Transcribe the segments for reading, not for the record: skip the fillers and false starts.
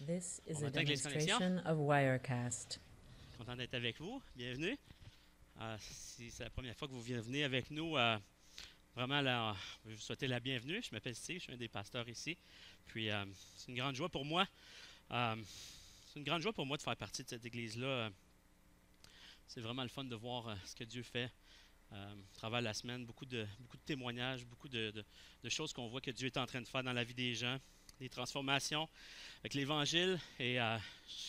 This is Bon a matin, Église Connexion. demonstration of Wirecast. Content d'être avec vous. Bienvenue. Si c'est la première fois que vous venez avec nous, vraiment, je vous souhaite la bienvenue. Je m'appelle Steve, je suis un des pasteurs ici. Puis, c'est une grande joie pour moi. De faire partie de cette église-là. C'est vraiment le fun de voir ce que Dieu fait à travers la semaine. Beaucoup de témoignages, beaucoup de choses qu'on voit que Dieu est en train de faire dans la vie des gens. Des transformations avec l'Évangile. Et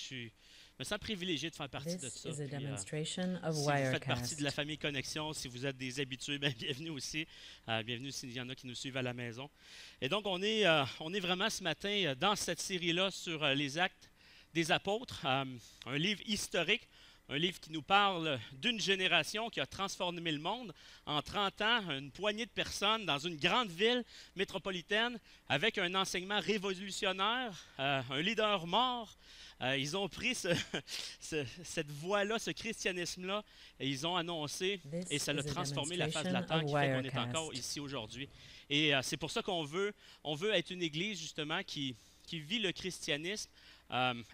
je me sens privilégié de faire partie de This ça. is a Puis, demonstration of si vous faites partie de la Wirecast. famille Connexion, si vous êtes des habitués, bien, bienvenue aussi. Bienvenue s'il y en a qui nous suivent à la maison. Et donc, on est vraiment ce matin dans cette série-là sur les actes des apôtres, un livre historique, un livre qui nous parle d'une génération qui a transformé le monde en 30 ans, une poignée de personnes dans une grande ville métropolitaine avec un enseignement révolutionnaire, un leader mort. Ils ont pris cette voie-là, ce christianisme-là, et ils ont annoncé, et ça a transformé la face de la terre qui fait qu'on est encore ici aujourd'hui. Et c'est pour ça qu'on veut être une église justement qui vit le christianisme,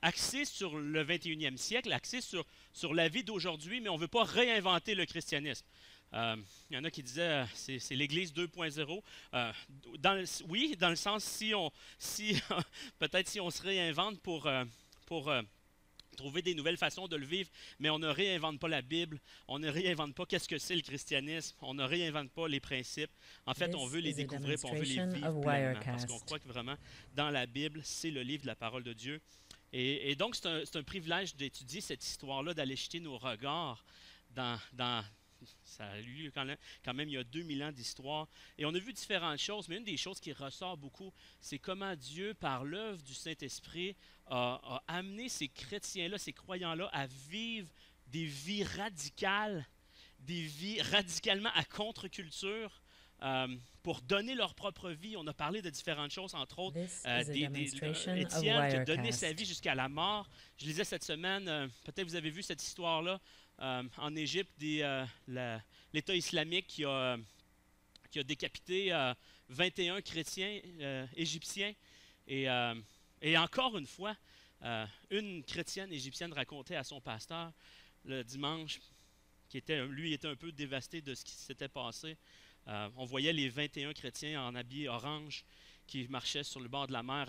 axé sur le 21e siècle, axé sur la vie d'aujourd'hui, mais on ne veut pas réinventer le christianisme. Il y en a qui disaient c'est l'Église 2.0. Oui, dans le sens peut-être si on se réinvente pour trouver des nouvelles façons de le vivre, mais on ne réinvente pas la Bible, on ne réinvente pas qu'est-ce que c'est le christianisme, on ne réinvente pas les principes. En fait, on veut les découvrir et on veut les vivre pleinement, parce qu'on croit que vraiment, dans la Bible, c'est le livre de la parole de Dieu. Et donc, c'est un privilège d'étudier cette histoire-là, d'aller jeter nos regards dans ça a eu lieu quand même il y a 2000 ans d'histoire. Et on a vu différentes choses, mais une des choses qui ressort beaucoup, c'est comment Dieu, par l'œuvre du Saint-Esprit, a amené ces chrétiens-là, ces croyants-là, à vivre des vies radicales, des vies radicalement à contre-culture, pour donner leur propre vie. On a parlé de différentes choses, entre autres, Étienne qui a donné sa vie jusqu'à la mort. Je lisais cette semaine, peut-être vous avez vu cette histoire-là, en Égypte, l'État islamique qui a décapité 21 chrétiens égyptiens. Et encore une fois, une chrétienne égyptienne racontait à son pasteur le dimanche, lui était un peu dévasté de ce qui s'était passé. On voyait les 21 chrétiens en habits orange qui marchaient sur le bord de la mer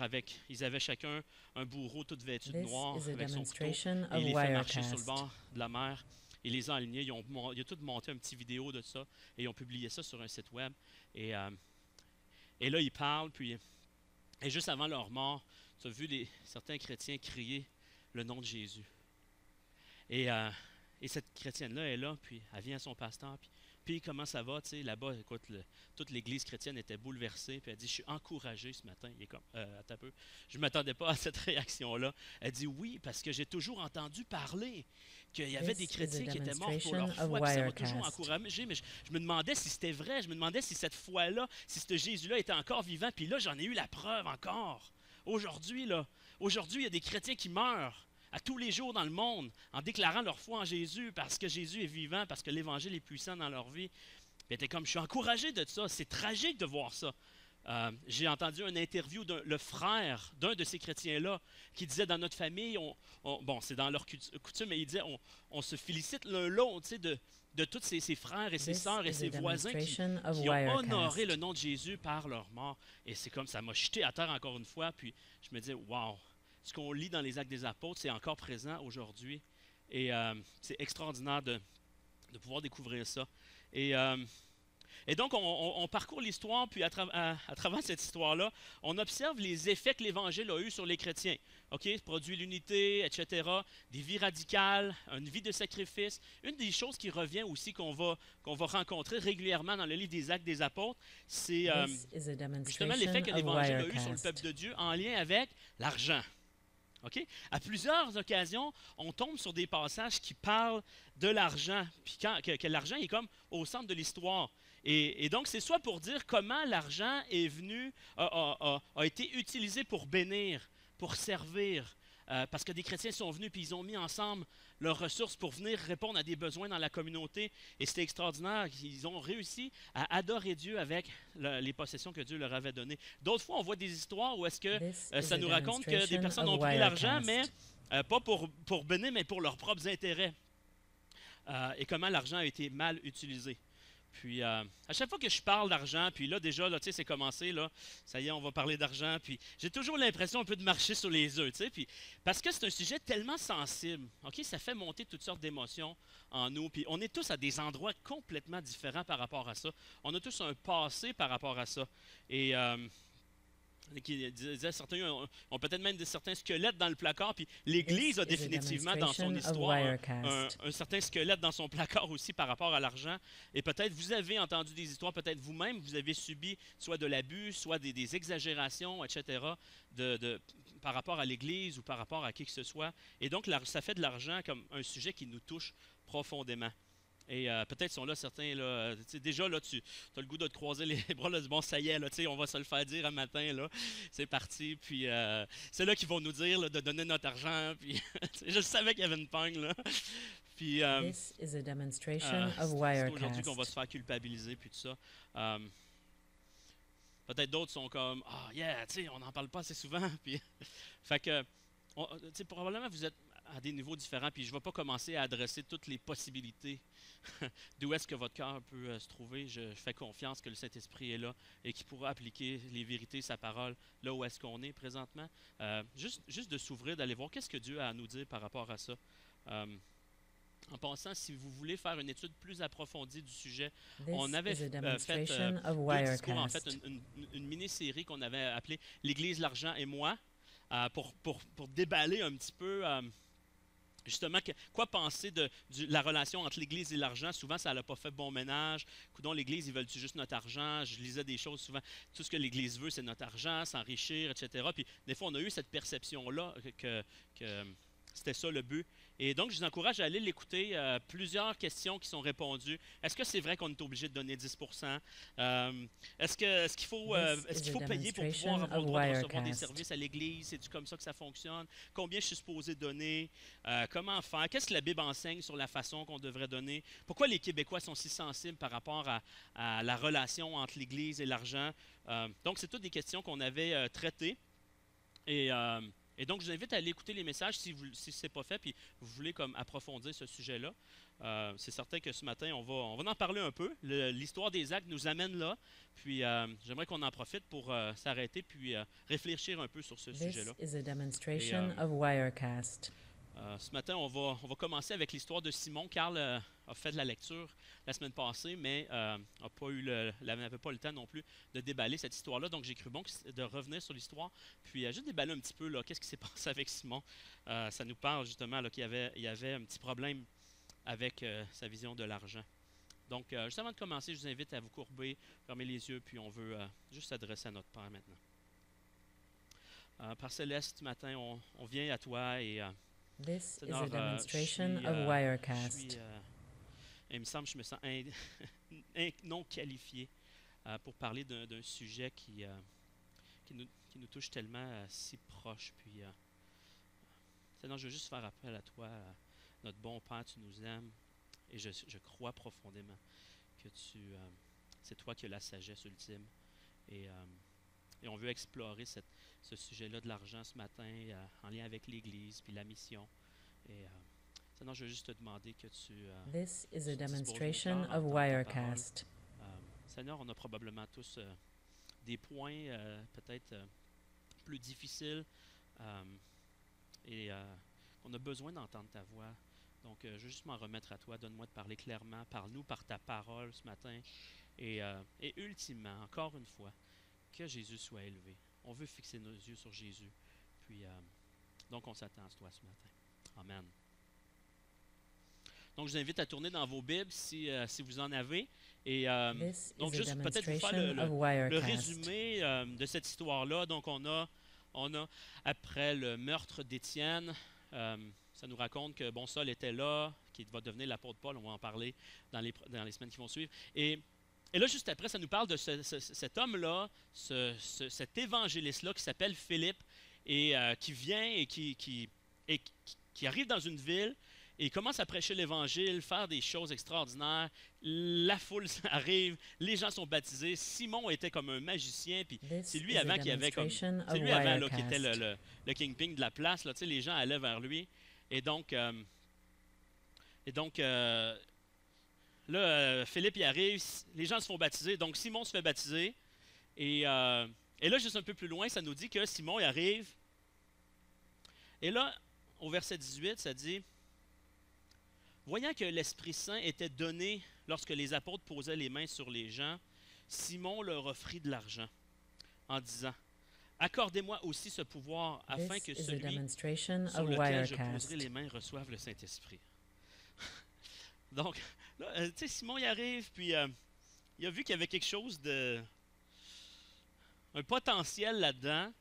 ils avaient chacun un bourreau tout vêtu de noir avec son couteau. Et il les fait marcher sur le bord de la mer. Il les a alignés. Ils ont tout monté un petit vidéo de ça et ils ont publié ça sur un site web. Et là, ils parlent. Et juste avant leur mort, tu as vu certains chrétiens crier le nom de Jésus. Et cette chrétienne-là est là, puis elle vient à son pasteur, puis comment ça va, tu sais, là-bas, écoute, toute l'église chrétienne était bouleversée, puis elle dit, je suis encouragée ce matin. Il est comme, attends un peu, je ne m'attendais pas à cette réaction-là. Elle dit, oui, parce que j'ai toujours entendu parler qu'il y avait des chrétiens qui étaient morts pour leur foi, puis ça m'a toujours encouragé, mais je me demandais si c'était vrai, je me demandais si cette foi-là, si ce Jésus-là était encore vivant, puis là, j'en ai eu la preuve encore. Aujourd'hui, il y a des chrétiens qui meurent à tous les jours dans le monde, en déclarant leur foi en Jésus, parce que Jésus est vivant, parce que l'Évangile est puissant dans leur vie. Puis comme, je suis encouragé de ça, c'est tragique de voir ça. J'ai entendu une interview le frère d'un de ces chrétiens-là, qui disait dans notre famille, c'est dans leur coutume, mais il disait, on se félicite l'un l'autre, tu sais, de tous ses frères et ses sœurs et ses voisins qui ont honoré le nom de Jésus par leur mort. Et c'est comme, ça m'a jeté à terre encore une fois, puis je me disais, wow! Ce qu'on lit dans les Actes des Apôtres, c'est encore présent aujourd'hui. Et c'est extraordinaire de pouvoir découvrir ça. Et donc, on parcourt l'histoire, puis à travers cette histoire-là, on observe les effets que l'Évangile a eus sur les chrétiens. OK? Produit l'unité, etc., des vies radicales, une vie de sacrifice. Une des choses qui revient aussi qu'on va rencontrer régulièrement dans le livre des Actes des Apôtres, c'est justement l'effet que l'Évangile a eu sur le peuple de Dieu en lien avec l'argent. Okay? À plusieurs occasions, on tombe sur des passages qui parlent de l'argent, puis que l'argent est comme au centre de l'histoire. Et donc, c'est soit pour dire comment l'argent est venu, a été utilisé pour bénir, pour servir, parce que des chrétiens sont venus puis ils ont mis ensemble leurs ressources pour venir répondre à des besoins dans la communauté. Et c'était extraordinaire. Ils ont réussi à adorer Dieu avec les possessions que Dieu leur avait données. D'autres fois, on voit des histoires où est-ce que This is ça a nous raconte que des demonstration personnes of ont pris l'argent, mais Wirecast. pas pour bénir, mais pour leurs propres intérêts. Et comment l'argent a été mal utilisé. Puis, à chaque fois que je parle d'argent, puis là, déjà, là, tu sais, c'est commencé, là, ça y est, on va parler d'argent, puis j'ai toujours l'impression un peu de marcher sur les œufs, tu sais, puis parce que c'est un sujet tellement sensible, OK, ça fait monter toutes sortes d'émotions en nous, puis on est tous à des endroits complètement différents par rapport à ça. On a tous un passé par rapport à ça. Et qui disait, certains ont peut-être même certains squelettes dans le placard, puis l'Église This a is a définitivement dans son demonstration of histoire Wirecast. un certain squelette dans son placard aussi par rapport à l'argent. Et peut-être vous avez entendu des histoires, peut-être vous-même, vous avez subi soit de l'abus, soit des exagérations, etc., par rapport à l'Église ou par rapport à qui que ce soit. Et donc, ça fait de l'argent comme un sujet qui nous touche profondément. Et peut-être sont là certains, là, déjà, là, tu as le goût de te croiser les bras, là, bon, ça y est, là, on va se le faire dire un matin, là, c'est parti, puis c'est là qu'ils vont nous dire là, de donner notre argent, puis je savais qu'il y avait une pogne, là. Puis This is a demonstration of c'est aujourd'hui qu'on va se Wirecast. faire culpabiliser, puis tout ça. Peut-être d'autres sont comme, ah, yeah, tu sais, on n'en parle pas assez souvent, puis fait que, probablement vous êtes à des niveaux différents, puis je ne vais pas commencer à adresser toutes les possibilités d'où est-ce que votre cœur peut se trouver. Je fais confiance que le Saint-Esprit est là et qu'il pourra appliquer les vérités, sa parole, là où est-ce qu'on est présentement. Juste de s'ouvrir, d'aller voir qu'est-ce que Dieu a à nous dire par rapport à ça. En passant, si vous voulez faire une étude plus approfondie du sujet, on This avait is a fait demonstration of deux discours, en fait, Wirecast. une mini-série qu'on avait appelée «L'Église, l'argent et moi», pour déballer un petit peu justement quoi penser de la relation entre l'Église et l'argent. Souvent, ça n'a pas fait bon ménage. Coudon, l'Église, ils veulent-tu juste notre argent? Je lisais des choses souvent. Tout ce que l'Église veut, c'est notre argent, s'enrichir, etc. Puis des fois, on a eu cette perception-là que c'était ça le but. Et donc, je vous encourage à aller l'écouter. Plusieurs questions qui sont répondues. Est-ce que c'est vrai qu'on est obligé de donner 10%? Est-ce qu'il faut, This is a payer pour demonstration pouvoir avoir of le droit de recevoir des Wirecast. services à l'Église? C'est-tu comme ça que ça fonctionne? Combien je suis supposé donner? Comment faire? Qu'est-ce que la Bible enseigne sur la façon qu'on devrait donner? Pourquoi les Québécois sont si sensibles par rapport à la relation entre l'Église et l'argent? Donc, c'est toutes des questions qu'on avait traitées. Et donc, je vous invite à aller écouter les messages si ce n'est pas fait, puis vous voulez comme approfondir ce sujet-là. C'est certain que ce matin, on va en parler un peu. L'histoire des actes nous amène là. Puis, j'aimerais qu'on en profite pour s'arrêter puis réfléchir un peu sur ce This sujet-là. is a Et demonstration of Wirecast. ce matin, on va commencer avec l'histoire de Simon. Carl a fait de la lecture la semaine passée, mais n'avait pas le temps non plus de déballer cette histoire-là. Donc, j'ai cru bon de revenir sur l'histoire, puis juste déballer un petit peu là, qu'est-ce qui s'est passé avec Simon. Ça nous parle justement là, qu'il y avait un petit problème avec sa vision de l'argent. Donc, juste avant de commencer, je vous invite à vous courber, fermer les yeux, puis on veut juste s'adresser à notre Père maintenant. Père Céleste, ce matin, on vient à toi et This is Seigneur, a demonstration of Wirecast. il me semble que je me sens non qualifié pour parler d'un sujet qui nous touche tellement si proche. Puis, Seigneur, je veux juste faire appel à toi, notre bon Père, tu nous aimes, et je crois profondément que c'est toi qui as la sagesse ultime. Et on veut explorer ce sujet-là de l'argent ce matin en lien avec l'Église puis la mission. Et Seigneur, je veux juste te demander que This is a tu disposes nos demonstration cœurs à of entendre ta parole. Wirecast. Seigneur, on a probablement tous des points peut-être plus difficiles et on a besoin d'entendre ta voix. Donc, je veux juste m'en remettre à toi. Donne-moi de parler clairement. Parle-nous par ta parole ce matin. Et ultimement, encore une fois, que Jésus soit élevé. On veut fixer nos yeux sur Jésus. Puis, donc, on s'attend à toi ce matin. Amen. Donc, je vous invite à tourner dans vos Bibles si vous en avez. Et This donc, is a juste peut-être vous faire demonstration of le Wirecast. résumé de cette histoire-là. Donc, on a, après le meurtre d'Étienne, ça nous raconte que bon Saul était là, qui va devenir l'apôtre Paul. On va en parler dans les semaines qui vont suivre. Et là, juste après, ça nous parle de cet homme-là, cet évangéliste-là qui s'appelle Philippe et qui vient et qui arrive dans une ville Et il commence à prêcher l'Évangile, faire des choses extraordinaires. La foule arrive, les gens sont baptisés. Simon était comme un magicien, puis c'est lui avant qui avait comme... C'est lui avant là, qui était le kingpin de la place. Là, les gens allaient vers lui. Et donc là, Philippe y arrive, les gens se font baptiser. Donc Simon se fait baptiser. Et là, juste un peu plus loin, ça nous dit que Simon y arrive. Et là, au verset 18, ça dit... Voyant que l'Esprit Saint était donné lorsque les apôtres posaient les mains sur les gens, Simon leur offrit de l'argent en disant « Accordez-moi aussi ce pouvoir afin que celui sur lequel je poserai les mains reçoive le Saint-Esprit. » Donc, là, tu sais, Simon y arrive, puis il a vu qu'il y avait quelque chose de... un potentiel là-dedans,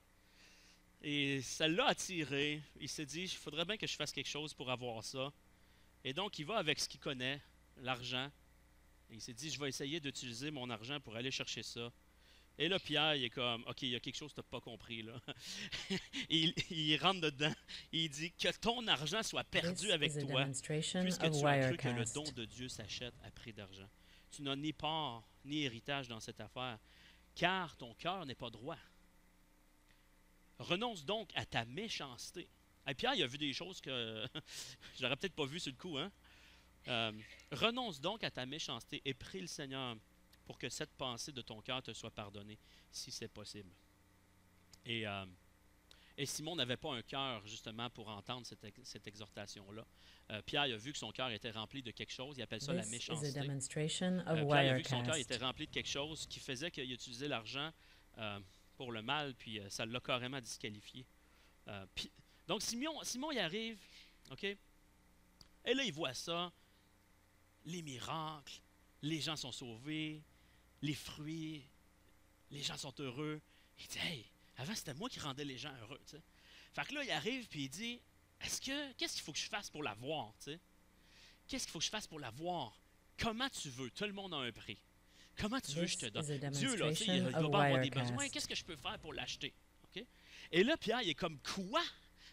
et ça l'a attiré. Il s'est dit « Il faudrait bien que je fasse quelque chose pour avoir ça. » Et donc, il va avec ce qu'il connaît, l'argent. Et il s'est dit, je vais essayer d'utiliser mon argent pour aller chercher ça. Et là, Pierre, il est comme, OK, il y a quelque chose que tu n'as pas compris, là. il rentre dedans. Il dit, que ton argent soit perdu avec toi, puisque tu as cru que le don de Dieu s'achète à prix d'argent. Tu n'as ni part, ni héritage dans cette affaire, car ton cœur n'est pas droit. Renonce donc à ta méchanceté. Et Pierre, il a vu des choses que j'aurais peut-être pas vues sur le coup. Hein? Renonce donc à ta méchanceté et prie le Seigneur pour que cette pensée de ton cœur te soit pardonnée, si c'est possible. Et Simon n'avait pas un cœur, justement, pour entendre cette exhortation-là. Pierre a vu que son cœur était rempli de quelque chose. Il appelle ça la méchanceté. Pierre a vu que son cœur était rempli de quelque chose qui faisait qu'il utilisait l'argent pour le mal, puis ça l'a carrément disqualifié. Donc, Simon y arrive, OK? Et là, il voit ça, les miracles, les gens sont sauvés, les fruits, les gens sont heureux. Il dit, hey, avant, c'était moi qui rendais les gens heureux, tu sais. Fait que là, il arrive, puis il dit, qu'est-ce qu'il faut que je fasse pour l'avoir, tu sais? Qu'est-ce qu'il faut que je fasse pour l'avoir? Comment tu veux? Tout le monde a un prix. Comment tu veux que je te donne? Dieu, là, tu sais, il doit pas avoir des besoins. Qu'est-ce que je peux faire pour l'acheter? OK? Et là, Pierre, il est comme, quoi?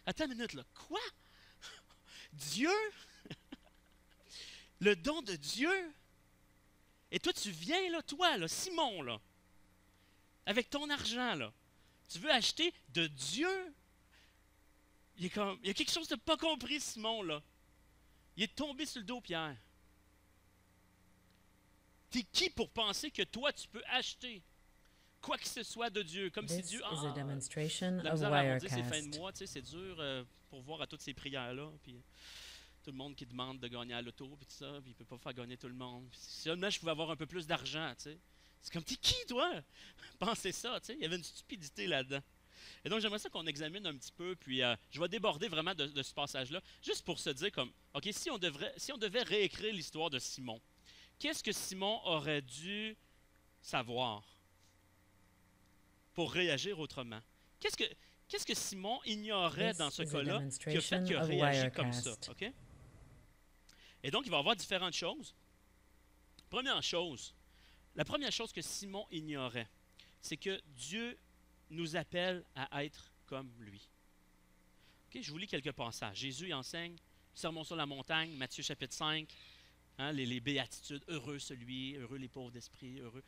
Attends une minute, là. Quoi? Dieu? Le don de Dieu? Et toi, tu viens, là, toi, là, Simon, là, avec ton argent, là. Tu veux acheter de Dieu? Il y a quelque chose de pas compris, Simon, là. Il est tombé sur le dos, Pierre. T'es qui pour penser que toi, tu peux acheter quoi que ce soit de Dieu, comme si Dieu... la misère à arrondir ses fins de mois, tu sais, c'est dur pour voir à toutes ces prières-là, puis tout le monde qui demande de gagner à l'auto, puis tout ça, puis il ne peut pas faire gagner tout le monde. Puis, si seulement je pouvais avoir un peu plus d'argent, tu sais. C'est comme, t'es qui, toi? Pensez ça, tu sais, il y avait une stupidité là-dedans. Et donc, j'aimerais ça qu'on examine un petit peu, puis je vais déborder vraiment de ce passage-là, juste pour se dire comme, OK, si on devait réécrire l'histoire de Simon, qu'est-ce que Simon aurait dû savoir pour réagir autrement? Qu'est-ce que Simon ignorait dans ce cas-là qui a fait qu'il a réagi comme ça? Okay? Et donc, il va y avoir différentes choses. La première chose que Simon ignorait, c'est que Dieu nous appelle à être comme lui. Okay? Je vous lis quelques passages. Jésus il enseigne, Sermon sur la montagne, Matthieu chapitre 5, hein, les béatitudes, heureux celui, heureux les pauvres d'esprit, heureux,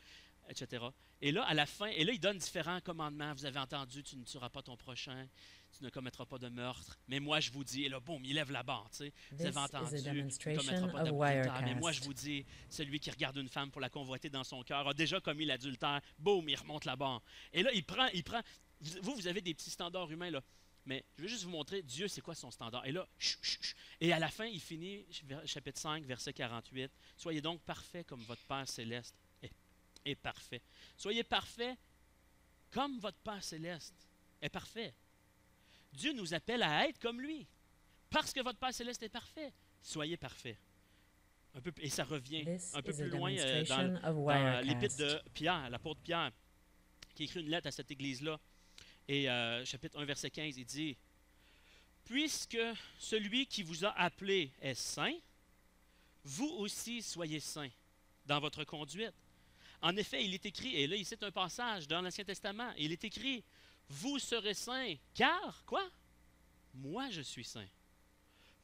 etc. Et là, à la fin, il donne différents commandements. Vous avez entendu, tu ne tueras pas ton prochain, tu ne commettras pas de meurtre. Mais moi, je vous dis, et là, boum, il lève la barre, tu sais. Vous avez entendu, tu ne commettras pas d'adultère. Mais moi, je vous dis, celui qui regarde une femme pour la convoiter dans son cœur a déjà commis l'adultère. Boum, il remonte la barre. Et là, il prend. Vous avez des petits standards humains, là. Mais je vais juste vous montrer, Dieu, c'est quoi son standard. Et là, et à la fin, il finit, chapitre 5, verset 48. Soyez donc parfaits comme votre Père céleste est parfait. Soyez parfaits comme votre Père céleste est parfait. Dieu nous appelle à être comme lui. Parce que votre Père céleste est parfait, soyez parfaits. Et ça revient un peu plus loin dans l'épître de Pierre, l'apôtre Pierre, qui écrit une lettre à cette église-là. Et chapitre 1, verset 15, il dit « Puisque celui qui vous a appelé est saint, vous aussi soyez saints dans votre conduite. En effet, il est écrit, et là, il cite un passage dans l'Ancien Testament, il est écrit, vous serez saints, car, quoi? Moi, je suis saint.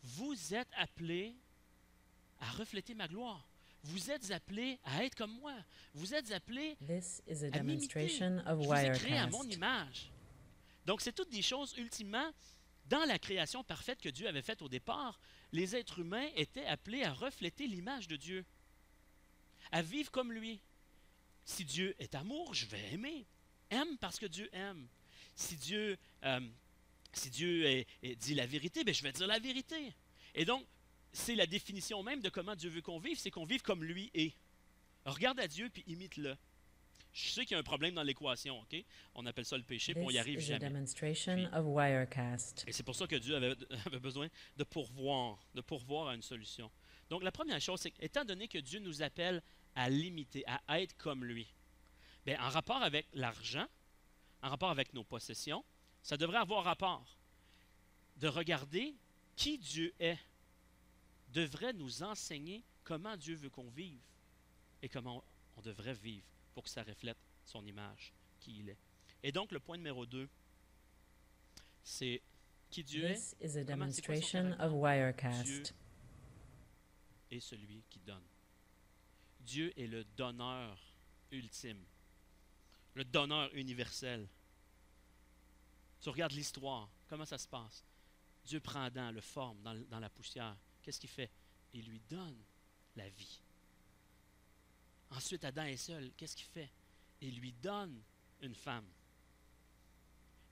vous êtes appelés à refléter ma gloire. Vous êtes appelés à être comme moi. Vous êtes appelés This is a à m'imiter. demonstration of Je vous ai créé à mon Wirecast. image. Donc, c'est toutes des choses, ultimement, dans la création parfaite que Dieu avait faite au départ, les êtres humains étaient appelés à refléter l'image de Dieu, à vivre comme lui. Si Dieu est amour, je vais aimer. Aime parce que Dieu aime. Si Dieu dit la vérité, bien, je vais dire la vérité. Et donc, c'est la définition même de comment Dieu veut qu'on vive, c'est qu'on vive comme lui est. Regarde à Dieu puis imite-le. Je sais qu'il y a un problème dans l'équation, OK? On appelle ça le péché, puis on n'y This arrive is a jamais. demonstration of Wirecast. Et c'est pour ça que Dieu avait besoin de pourvoir à une solution. Donc, la première chose, c'est qu'étant donné que Dieu nous appelle à l'imiter, à être comme lui, bien, en rapport avec l'argent, en rapport avec nos possessions, ça devrait avoir rapport de regarder qui Dieu est, devrait nous enseigner comment Dieu veut qu'on vive et comment on devrait vivre pour que ça reflète son image, qui il est. Et donc, le point numéro 2, c'est qui Dieu est. This is a Comment- c'est quoi son demonstration caractère? of Dieu Wirecast. est celui qui donne. Dieu est le donneur ultime, le donneur universel. Tu regardes l'histoire, comment ça se passe? Dieu prend Adam, le forme dans la poussière. Qu'est-ce qu'il fait? Il lui donne la vie. Ensuite, Adam est seul. Qu'est-ce qu'il fait? Il lui donne une femme.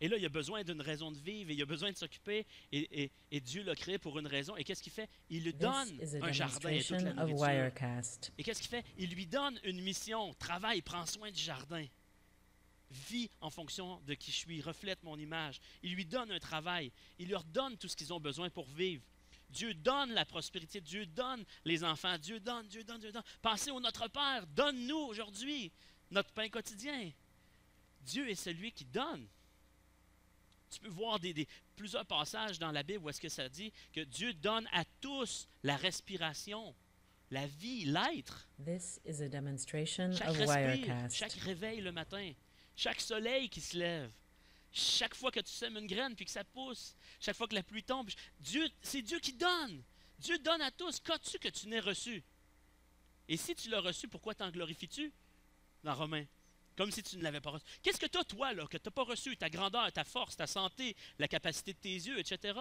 Et là, il a besoin d'une raison de vivre, et il a besoin de s'occuper, et Dieu l'a créé pour une raison. Et qu'est-ce qu'il fait? Il lui This donne is a un jardin et toute la demonstration of nourriture. Wirecast. Et qu'est-ce qu'il fait? Il lui donne une mission. Travaille, prends soin du jardin. Vis en fonction de qui je suis, reflète mon image. Il lui donne un travail. Il leur donne tout ce qu'ils ont besoin pour vivre. Dieu donne la prospérité. Dieu donne les enfants. Dieu donne, Dieu donne, Dieu donne. Pensez au Notre Père. Donne-nous aujourd'hui notre pain quotidien. Dieu est celui qui donne. Tu peux voir plusieurs passages dans la Bible où est-ce que ça dit que Dieu donne à tous la respiration, la vie, l'être. This is a demonstration Chaque of respire, Wirecast. chaque réveil le matin, chaque soleil qui se lève, chaque fois que tu sèmes une graine puis que ça pousse, chaque fois que la pluie tombe, c'est Dieu qui donne. Dieu donne à tous. Qu'as-tu que tu n'aies reçu? Et si tu l'as reçu, pourquoi t'en glorifies-tu? Dans Romains. Comme si tu ne l'avais pas reçu. Qu'est-ce que tu as, toi, là, que tu n'as pas reçu? Ta grandeur, ta force, ta santé, la capacité de tes yeux, etc.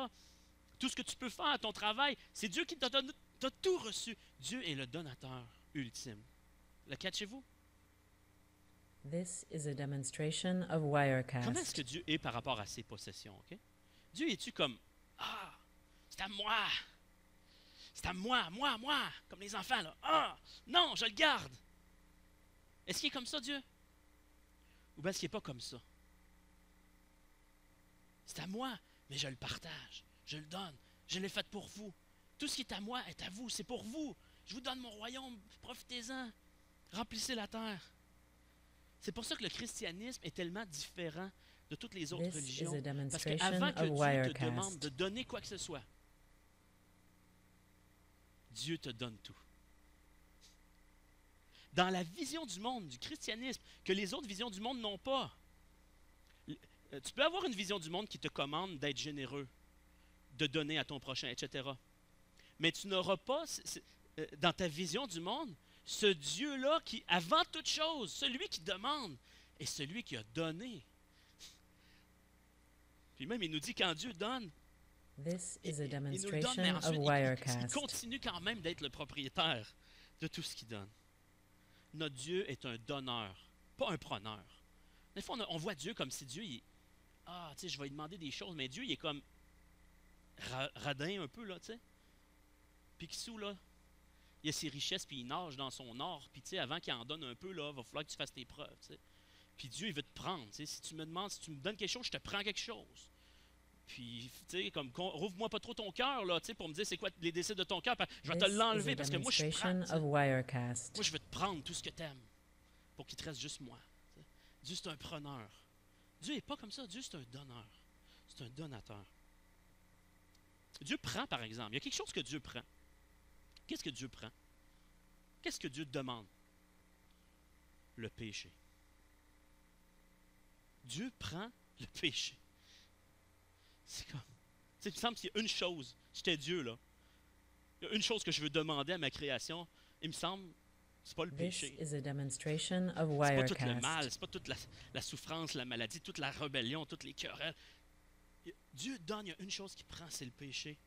Tout ce que tu peux faire, ton travail, c'est Dieu qui t'a donné. Tu as tout reçu. Dieu est le donateur ultime. Le catchez-vous? This is a demonstration of Comment est-ce que Wirecast. Dieu est par rapport à ses possessions? OK? Dieu est-tu comme ah, c'est à moi. C'est à moi, moi, comme les enfants là. Ah, non, je le garde. Est-ce qu'il est comme ça, Dieu? Ou bien est-ce qu'il n'est pas comme ça? C'est à moi, mais je le partage, je le donne, je l'ai fait pour vous. Tout ce qui est à moi est à vous, c'est pour vous. Je vous donne mon royaume, profitez-en. Remplissez la terre. C'est pour ça que le christianisme est tellement différent de toutes les autres This is religions. a Parce demonstration qu'avant que of Dieu te demande Wirecast. de donner quoi que ce soit, Dieu te donne tout. Dans la vision du monde, du christianisme, que les autres visions du monde n'ont pas. Tu peux avoir une vision du monde qui te commande d'être généreux, de donner à ton prochain, etc. Mais tu n'auras pas, dans ta vision du monde, ce Dieu-là qui, avant toute chose, celui qui demande, est celui qui a donné. Puis même, il nous dit quand Dieu donne, This is a il nous le donne, mais demonstration of ensuite, il Wirecast. continue quand même d'être le propriétaire de tout ce qu'il donne. Notre Dieu est un donneur, pas un preneur. Des fois, on voit Dieu comme si Dieu, tu sais, je vais lui demander des choses, mais Dieu, il est comme radin un peu, là, tu sais. Picsou, là, il a ses richesses, puis il nage dans son or, puis tu sais, avant qu'il en donne un peu, là, il va falloir que tu fasses tes preuves, tu sais. Puis Dieu, il veut te prendre, tu sais. Si tu me demandes, si tu me donnes quelque chose, je te prends quelque chose. Puis, tu sais, comme, rouvre-moi pas trop ton cœur, là, tu sais, pour me dire c'est quoi les décides de ton cœur, je vais te This is l'enlever a parce que moi, je suis prends, demonstration tu sais. of Wirecast. Moi, je veux te prendre tout ce que tu aimes pour qu'il te reste juste moi. Tu sais. Dieu, c'est un preneur. Dieu n'est pas comme ça. Dieu, c'est un donneur. C'est un donateur. Dieu prend, par exemple. Il y a quelque chose que Dieu prend. Qu'est-ce que Dieu prend? Qu'est-ce que Dieu demande? Le péché. Dieu prend le péché. C'est comme... Tu sais, il me semble qu'il y a une chose. J'étais Dieu, là. Il y a une chose que je veux demander à ma création, il me semble, c'est pas le This péché. is a demonstration of C'est pas tout le mal, Wirecast. c'est pas toute la souffrance, la maladie, toute la rébellion, toutes les querelles. Dieu donne, il y a une chose qui prend, c'est le péché.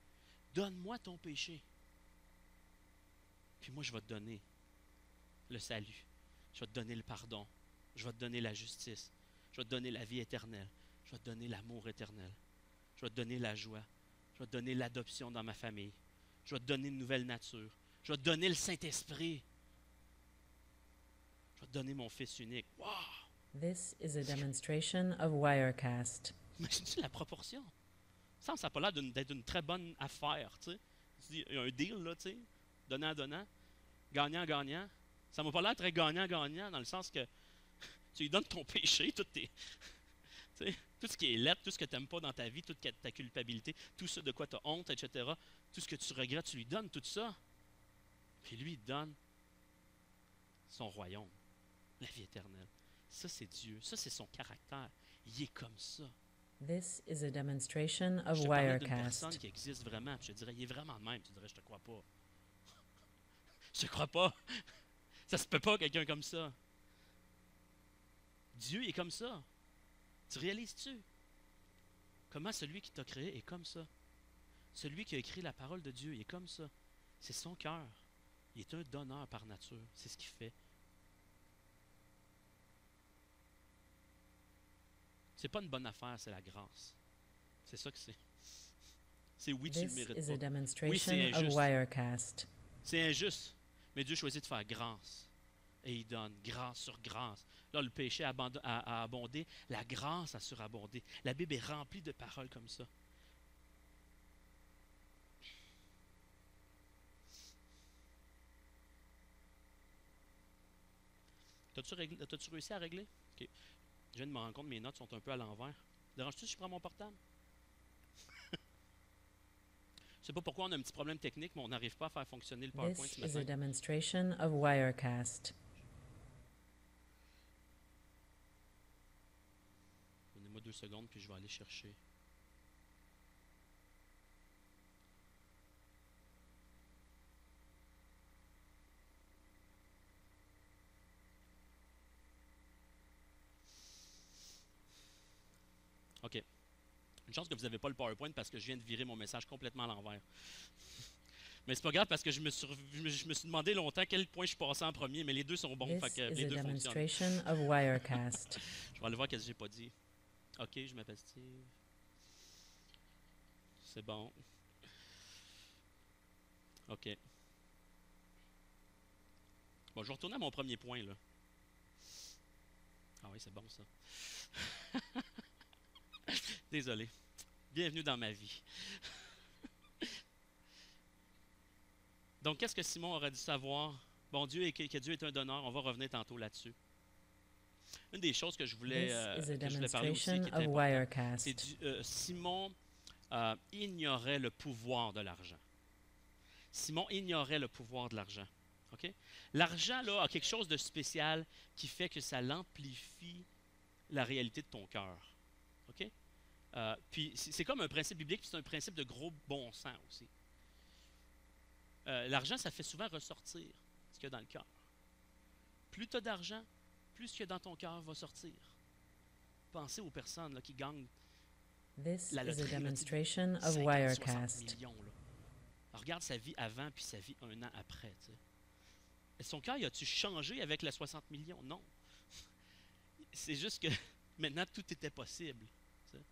Donne-moi ton péché. Puis moi, je vais te donner le salut. Je vais te donner le pardon. Je vais te donner la justice. Je vais te donner la vie éternelle. Je vais te donner l'amour éternel. Je vais te donner la joie. Je vais te donner l'adoption dans ma famille. Je vais te donner une nouvelle nature. Je vais te donner le Saint-Esprit. Je vais te donner mon Fils unique. Wow! This is a demonstration of Wirecast. Imagine-tu la proportion? Ça n'a pas l'air d'être une très bonne affaire, tu sais. Tu dis, il y a un deal, là, tu sais, donnant, gagnant. Ça m'a pas l'air très gagnant, dans le sens que tu lui donnes ton péché, tout ce qui est lettre, tout ce que tu n'aimes pas dans ta vie, toute ta culpabilité, tout ce de quoi tu as honte, etc., tout ce que tu regrettes, tu lui donnes tout ça. Puis lui, il te donne son royaume, la vie éternelle. Ça, c'est Dieu. Ça, c'est son caractère. Il est comme ça. This is a demonstration of Je te parlais d'une personne Wirecast. qui existe vraiment, puis je te dirais, il est vraiment de même. Tu dirais, je te crois pas. Je te crois pas. Ça se peut pas, quelqu'un comme ça. Dieu est comme ça. Tu réalises-tu? Comment celui qui t'a créé est comme ça? Celui qui a écrit la parole de Dieu, il est comme ça. C'est son cœur. Il est un donneur par nature. C'est ce qu'il fait. C'est pas une bonne affaire, c'est la grâce. C'est ça que c'est. C'est oui, tu le This mérites is a pas. demonstration of injuste. Wirecast. C'est injuste. Mais Dieu choisit de faire grâce. Et il donne grâce sur grâce. Là, le péché a abondé. La grâce a surabondé. La Bible est remplie de paroles comme ça. T'as-tu réussi à régler? OK. Je viens de me rendre compte que mes notes sont un peu à l'envers. Dérange-tu si je prends mon portable? Je sais pas pourquoi on a un petit problème technique, mais on n'arrive pas à faire fonctionner le PowerPoint This ce is a matin. demonstration of Wirecast. Donnez-moi 2 secondes, puis je vais aller chercher. OK. Une chance que vous n'avez pas le PowerPoint parce que je viens de virer mon message complètement à l'envers. Mais c'est pas grave parce que je me suis demandé longtemps quel point je passais en premier, mais les deux sont bons, fait This que is les a deux fonctionnent. demonstration of Wirecast. Je vais aller voir qu'est-ce que j'ai pas dit. OK, je m'appelle Steve. C'est bon. OK. Bon, je vais retourner à mon premier point, là. Ah oui, c'est bon, ça. Désolé. Bienvenue dans ma vie. Donc, qu'est-ce que Simon aurait dû savoir? Bon, Dieu et que Dieu est un donneur. On va revenir tantôt là-dessus. Une des choses que je voulais parler aussi, qui This is a demonstration est of important, c'est Wirecast. Simon ignorait le pouvoir de l'argent. Simon ignorait le pouvoir de l'argent. OK? L'argent, là, a quelque chose de spécial qui fait que ça l'amplifie la réalité de ton cœur. OK? Puis, c'est comme un principe biblique, puis c'est un principe de gros bon sens aussi. L'argent, ça fait souvent ressortir ce qu'il y a dans le cœur. Plus tu as d'argent, plus ce qu'il y a dans ton cœur va sortir. Pensez aux personnes là, qui gagnent This la is a loterie, là, tu sais, demonstration of 50, 60 Wirecast. millions. Là. Alors, regarde sa vie avant puis sa vie un an après. Tu sais. Et son cœur, a-tu changé avec les 60 millions? Non. C'est juste que maintenant, tout était possible. Tu sais.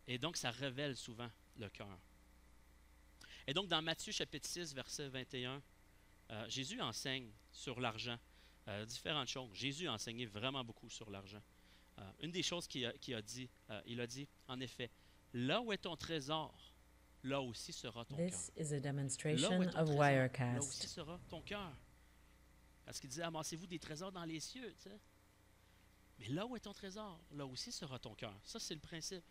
Et donc, ça révèle souvent le cœur. Et donc, dans Matthieu chapitre 6, verset 21, Jésus enseigne sur l'argent. Différentes choses. Jésus a enseigné vraiment beaucoup sur l'argent. Une des choses qu'il a dit, il a dit, en effet, là où est ton trésor, là aussi sera ton cœur. This is a Là où demonstration est ton of trésor, là aussi Wirecast. sera ton cœur. Parce qu'il disait, amassez-vous des trésors dans les cieux, tu sais. Mais là où est ton trésor, là aussi sera ton cœur. Ça, c'est le principe.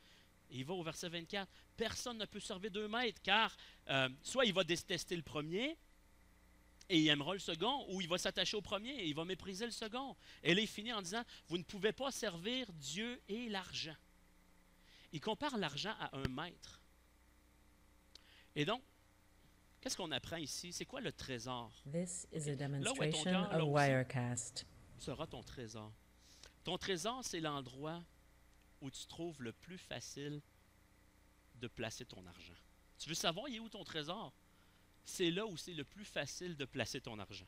Et il va au verset 24. Personne ne peut servir 2 maîtres, car soit il va détester le premier, et il aimera le second, ou il va s'attacher au premier et il va mépriser le second. Et là, il finit en disant, vous ne pouvez pas servir Dieu et l'argent. Il compare l'argent à un maître. Et donc, Qu'est-ce qu'on apprend ici? C'est quoi le trésor? This is a Là où est ton demonstration cœur, là of aussi, Wirecast. sera ton trésor. Ton trésor, c'est l'endroit où tu trouves le plus facile de placer ton argent. Tu veux savoir, il est où ton trésor? C'est là où c'est le plus facile de placer ton argent.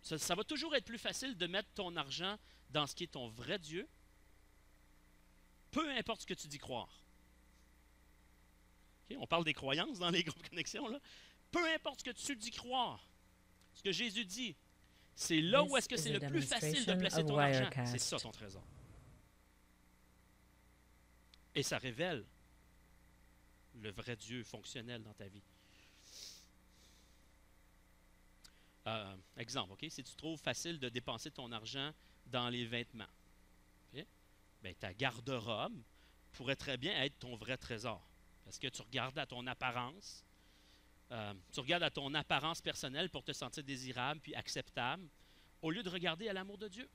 Ça va toujours être plus facile de mettre ton argent dans ce qui est ton vrai Dieu, peu importe ce que tu dis croire. Okay? On parle des croyances dans les groupes connexions, là. Peu importe ce que tu dis croire, ce que Jésus dit, c'est là où est-ce que c'est le plus facile de placer ton argent. C'est ça ton trésor. Et ça révèle le vrai Dieu fonctionnel dans ta vie. Exemple, okay? Si tu trouves facile de dépenser ton argent dans les vêtements, okay? Ben, ta garde-robe pourrait très bien être ton vrai trésor. Parce que tu regardes à ton apparence, tu regardes à ton apparence personnelle pour te sentir désirable puis acceptable, au lieu de regarder à l'amour de Dieu.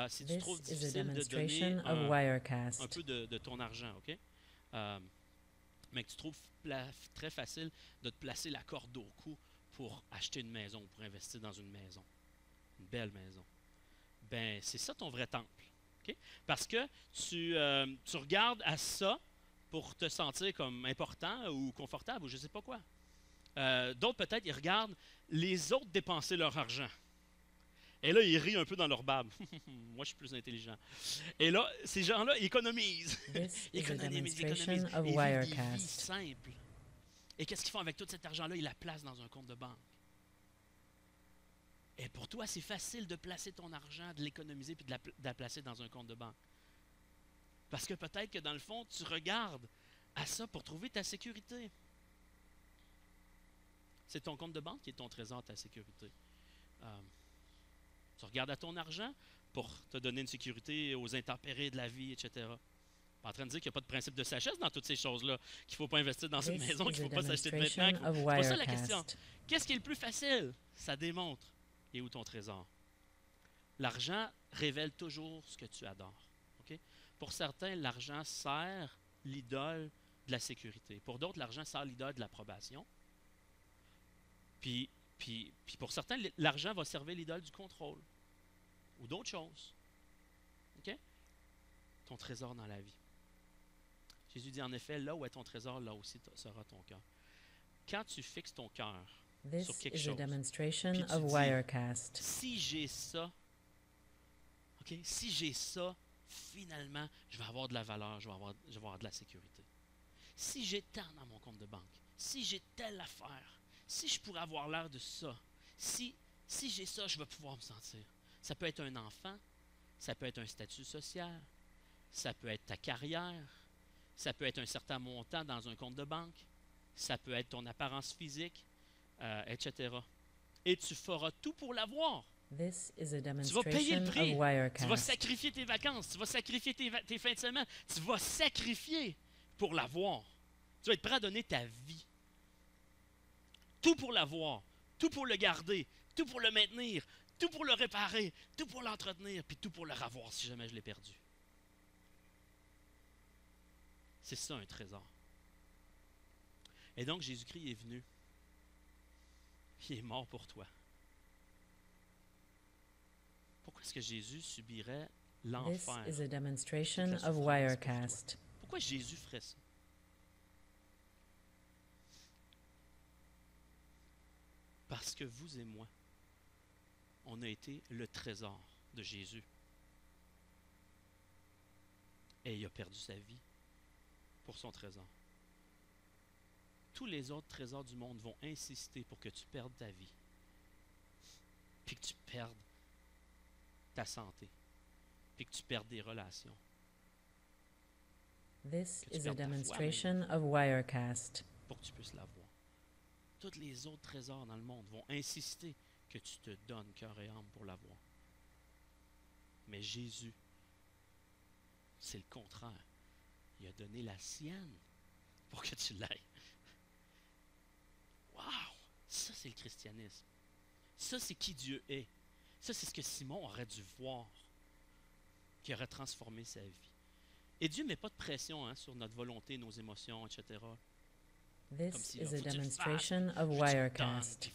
Si tu trouves difficile de donner un peu de ton argent, OK? Mais que tu trouves très facile de te placer la corde au cou pour acheter une maison, pour investir dans une maison, une belle maison, ben c'est ça ton vrai temple. Okay? Parce que tu regardes à ça pour te sentir comme important ou confortable ou je ne sais pas quoi. D'autres, peut-être, ils regardent les autres dépenser leur argent. Et là, ils rient un peu dans leur barbe. Moi, je suis plus intelligent. Et là, ces gens-là, ils économisent. Ils économisent. Et vivent des vies simples. Et qu'est-ce qu'ils font avec tout cet argent-là? Ils la placent dans un compte de banque. Et pour toi, c'est facile de placer ton argent, de l'économiser puis de la placer dans un compte de banque. Parce que peut-être que dans le fond, tu regardes à ça pour trouver ta sécurité. C'est ton compte de banque qui est ton trésor, ta sécurité. Tu regardes à ton argent pour te donner une sécurité aux intempéries de la vie, etc. Pas en train de dire qu'il n'y a pas de principe de sagesse dans toutes ces choses-là, qu'il ne faut pas investir dans une maison, qu'il ne faut pas s'acheter de vêtements. C'est pas ça la question. Qu'est-ce qui est le plus facile? Ça démontre. Et où ton trésor? L'argent révèle toujours ce que tu adores. Okay? Pour certains, l'argent sert l'idole de la sécurité. Pour d'autres, l'argent sert l'idole de l'approbation. Puis pour certains, l'argent va servir l'idole du contrôle ou d'autres choses. OK? Ton trésor dans la vie. Jésus dit en effet, là où est ton trésor, là aussi sera ton cœur. Quand tu fixes ton cœur sur quelque chose, puis tu dis, si j'ai ça, OK? Si j'ai ça, finalement, je vais avoir de la valeur, je vais avoir de la sécurité. Si j'ai tant dans mon compte de banque, si j'ai telle affaire, si je pourrais avoir l'air de ça, si j'ai ça, je vais pouvoir me sentir. Ça peut être un enfant, ça peut être un statut social, ça peut être ta carrière, ça peut être un certain montant dans un compte de banque, ça peut être ton apparence physique, etc. Et tu feras tout pour l'avoir. Tu vas payer le prix, tu vas sacrifier tes vacances, tu vas sacrifier tes fins de semaine, tu vas sacrifier pour l'avoir. Tu vas être prêt à donner ta vie. Tout pour l'avoir, tout pour le garder, tout pour le maintenir, tout pour le réparer, tout pour l'entretenir, puis tout pour le revoir si jamais je l'ai perdu. C'est ça un trésor. Et donc Jésus-Christ est venu. Il est mort pour toi. Pourquoi est-ce que Jésus subirait l'enfer? Pourquoi Jésus ferait ça? Parce que vous et moi, on a été le trésor de Jésus. Et il a perdu sa vie pour son trésor. Tous les autres trésors du monde vont insister pour que tu perdes ta vie, puis que tu perdes ta santé, puis que tu perdes des relations. This is a demonstration of Wirecast. Pour que tu puisses l'avoir. Tous les autres trésors dans le monde vont insister que tu te donnes cœur et âme pour l'avoir. Mais Jésus, c'est le contraire. Il a donné la sienne pour que tu l'aies. Wow! Ça, c'est le christianisme. Ça, c'est qui Dieu est. Ça, c'est ce que Simon aurait dû voir, qui aurait transformé sa vie. Et Dieu ne met pas de pression sur notre volonté, nos émotions, etc. Comme This si, is là, a faut que tu le fasses, demonstration of faut que tu me Wirecast. donnes,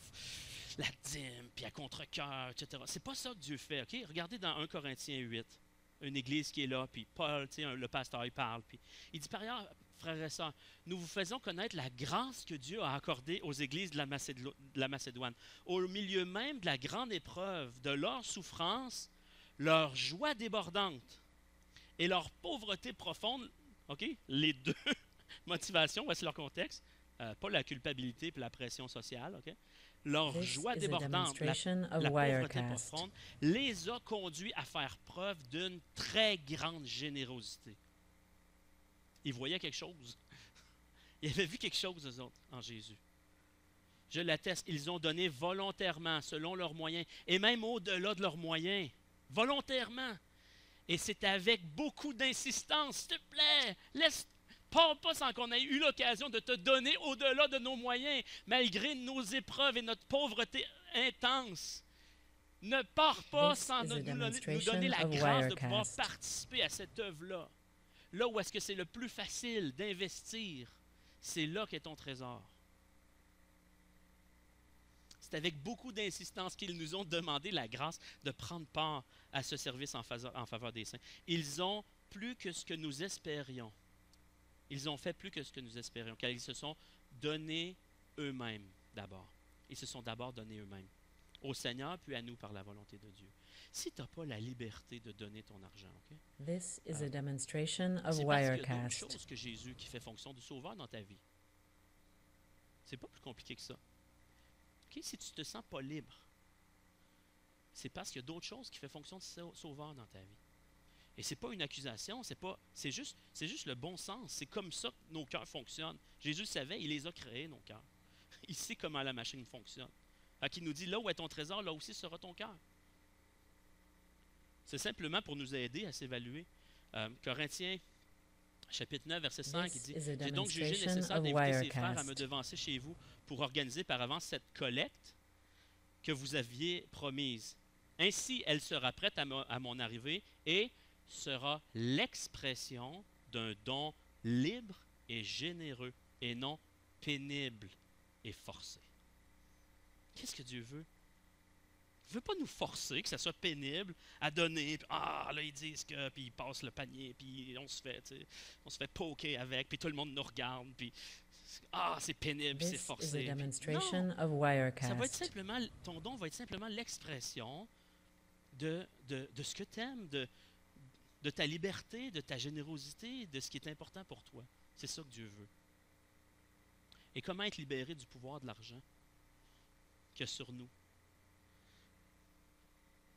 la dîme, puis à contre-cœur, etc. C'est pas ça que Dieu fait, OK? Regardez dans 1 Corinthiens 8, une église qui est là, puis Paul, tu sais, le pasteur, il parle, puis il dit, par ailleurs, frères et sœurs, nous vous faisons connaître la grâce que Dieu a accordée aux églises de la Macédoine. Au milieu même de la grande épreuve, de leur souffrance, leur joie débordante et leur pauvreté profonde, OK? Les deux motivations, voici leur contexte, pas la culpabilité et la pression sociale, OK? Leur This joie is a débordante, demonstration of la pauvreté Wirecast. profonde, les a conduits à faire preuve d'une très grande générosité. Ils voyaient quelque chose. Ils avaient vu quelque chose, eux autres, en Jésus. Je l'atteste, ils ont donné volontairement, selon leurs moyens, et même au-delà de leurs moyens. Volontairement. Et c'est avec beaucoup d'insistance. S'il te plaît, laisse pas sans qu'on ait eu l'occasion de te donner au-delà de nos moyens, malgré nos épreuves et notre pauvreté intense. Ne pars pas This sans is a nous donner demonstration la of grâce de pouvoir Wirecast. participer à cette œuvre-là. Là où est-ce que c'est le plus facile d'investir, c'est là qu'est ton trésor. C'est avec beaucoup d'insistance qu'ils nous ont demandé la grâce de prendre part à ce service en faveur des saints. Ils ont plus que ce que nous espérions. Ils ont fait plus que ce que nous espérions, car ils se sont donnés eux-mêmes d'abord. Ils se sont d'abord donnés eux-mêmes. Au Seigneur, puis à nous par la volonté de Dieu. Si tu n'as pas la liberté de donner ton argent, OK? This is a demonstration of C'est parce qu'il y a d'autres Wirecast. choses que Jésus qui fait fonction du sauveur dans ta vie. C'est pas plus compliqué que ça. OK? Si tu te sens pas libre, c'est parce qu'il y a d'autres choses qui font fonction de sauveur dans ta vie. Et c'est pas une accusation, c'est juste le bon sens. C'est comme ça que nos cœurs fonctionnent. Jésus savait, il les a créés, nos cœurs. Il sait comment la machine fonctionne. Fait il nous dit, là où est ton trésor, là aussi sera ton cœur. C'est simplement pour nous aider à s'évaluer. Corinthiens, chapitre 9, verset 5, il This dit, is a j'ai donc jugé demonstration nécessaire of d'inviter ses frères à me Wirecast. devancer chez vous pour organiser par avance cette collecte que vous aviez promise. Ainsi, elle sera prête à mon arrivée et sera l'expression d'un don libre et généreux et non pénible et forcé. Qu'est-ce que Dieu veut? Il ne veut pas nous forcer, que ça soit pénible à donner. Puis, là, ils disent que, puis ils passent le panier, puis on se fait poker avec, puis tout le monde nous regarde, puis c'est pénible, c'est This is a forcé. Puis, demonstration non, of ça va être Wirecast. simplement, ton don va être simplement l'expression de ce que tu aimes, de ta liberté, de ta générosité, de ce qui est important pour toi. C'est ça que Dieu veut. Et comment être libéré du pouvoir de l'argent qu'il y a sur nous?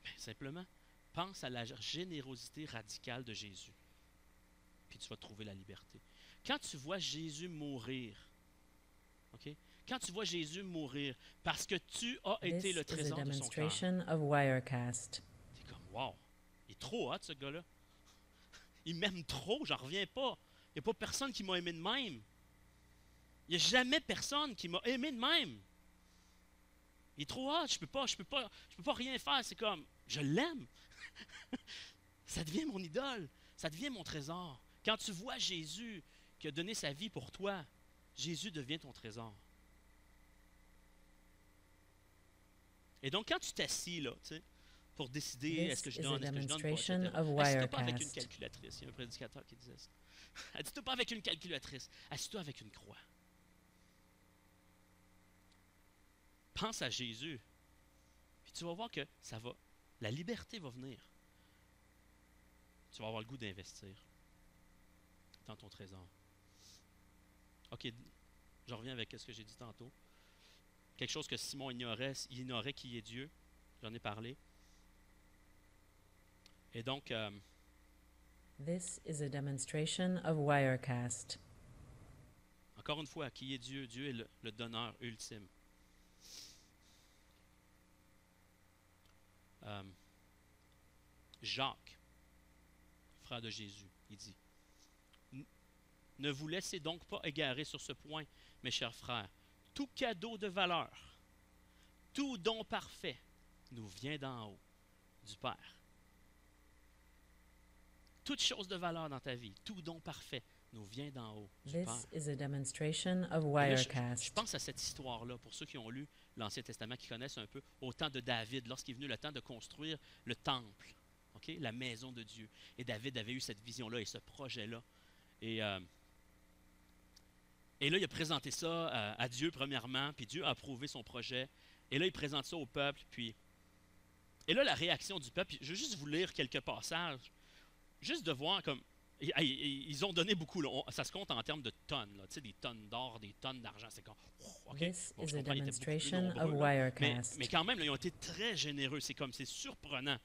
Bien, simplement, pense à la générosité radicale de Jésus. Puis tu vas trouver la liberté. Quand tu vois Jésus mourir, OK? Quand tu vois Jésus mourir parce que tu as été This le is a trésor de son cœur, demonstration of Wirecast. tu es comme, wow, il est trop hot ce gars-là. Il m'aime trop, j'en reviens pas. Il n'y a pas personne qui m'a aimé de même. Il n'y a jamais personne qui m'a aimé de même. Il est trop hot, je peux pas rien faire. C'est comme, je l'aime. Ça devient mon idole. Ça devient mon trésor. Quand tu vois Jésus qui a donné sa vie pour toi, Jésus devient ton trésor. Et donc, quand tu t'assis là, tu sais, pour décider This est-ce que je is a donne, est-ce que je donne pas, demonstration etc. of Assis-toi pas avec une Wirecast. calculatrice. Il y a un prédicateur qui disait ça. Assis-toi pas avec une calculatrice. Assis-toi avec une croix. Pense à Jésus. Puis tu vas voir que la liberté va venir. Tu vas avoir le goût d'investir dans ton trésor. OK, je reviens avec ce que j'ai dit tantôt. Quelque chose que Simon ignorait, il ignorait qui est Dieu. J'en ai parlé. Et donc, This is a demonstration of Wirecast. encore une fois, qui est Dieu? Dieu est le donneur ultime. Jacques, frère de Jésus, il dit, ne vous laissez donc pas égarer sur ce point, mes chers frères. Tout cadeau de valeur, tout don parfait nous vient d'en haut, du Père. Toute chose de valeur dans ta vie, tout don parfait nous vient d'en haut, du Père. This is a demonstration of Et là, je Wirecast. pense à cette histoire-là, pour ceux qui ont lu l'Ancien Testament, qui connaissent un peu, au temps de David, lorsqu'il est venu le temps de construire le temple, ok, la maison de Dieu. Et David avait eu cette vision-là et ce projet-là. Et là, il a présenté ça à Dieu, premièrement, puis Dieu a approuvé son projet. Et là, il présente ça au peuple, puis... Et là, la réaction du peuple, je vais juste vous lire quelques passages, juste de voir comme... Ils ont donné beaucoup, là. Ça se compte en termes de tonnes, là, tu sais, des tonnes d'or, des tonnes d'argent. C'est comme, OK, This bon, is je a comprends, ils étaient beaucoup plus demonstration of nombreux, là. Wirecast. Mais quand même, là, ils ont été très généreux. C'est surprenant.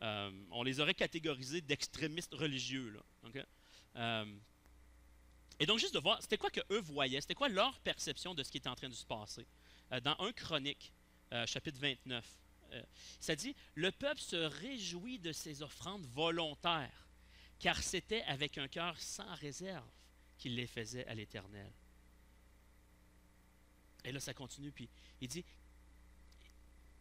On les aurait catégorisés d'extrémistes religieux, là. OK? Et donc, juste de voir, c'était quoi qu'eux voyaient, c'était quoi leur perception de ce qui était en train de se passer. Dans 1 Chronique, chapitre 29, ça dit, « Le peuple se réjouit de ses offrandes volontaires, car c'était avec un cœur sans réserve qu'il les faisait à l'Éternel. » Et là, ça continue, puis il dit,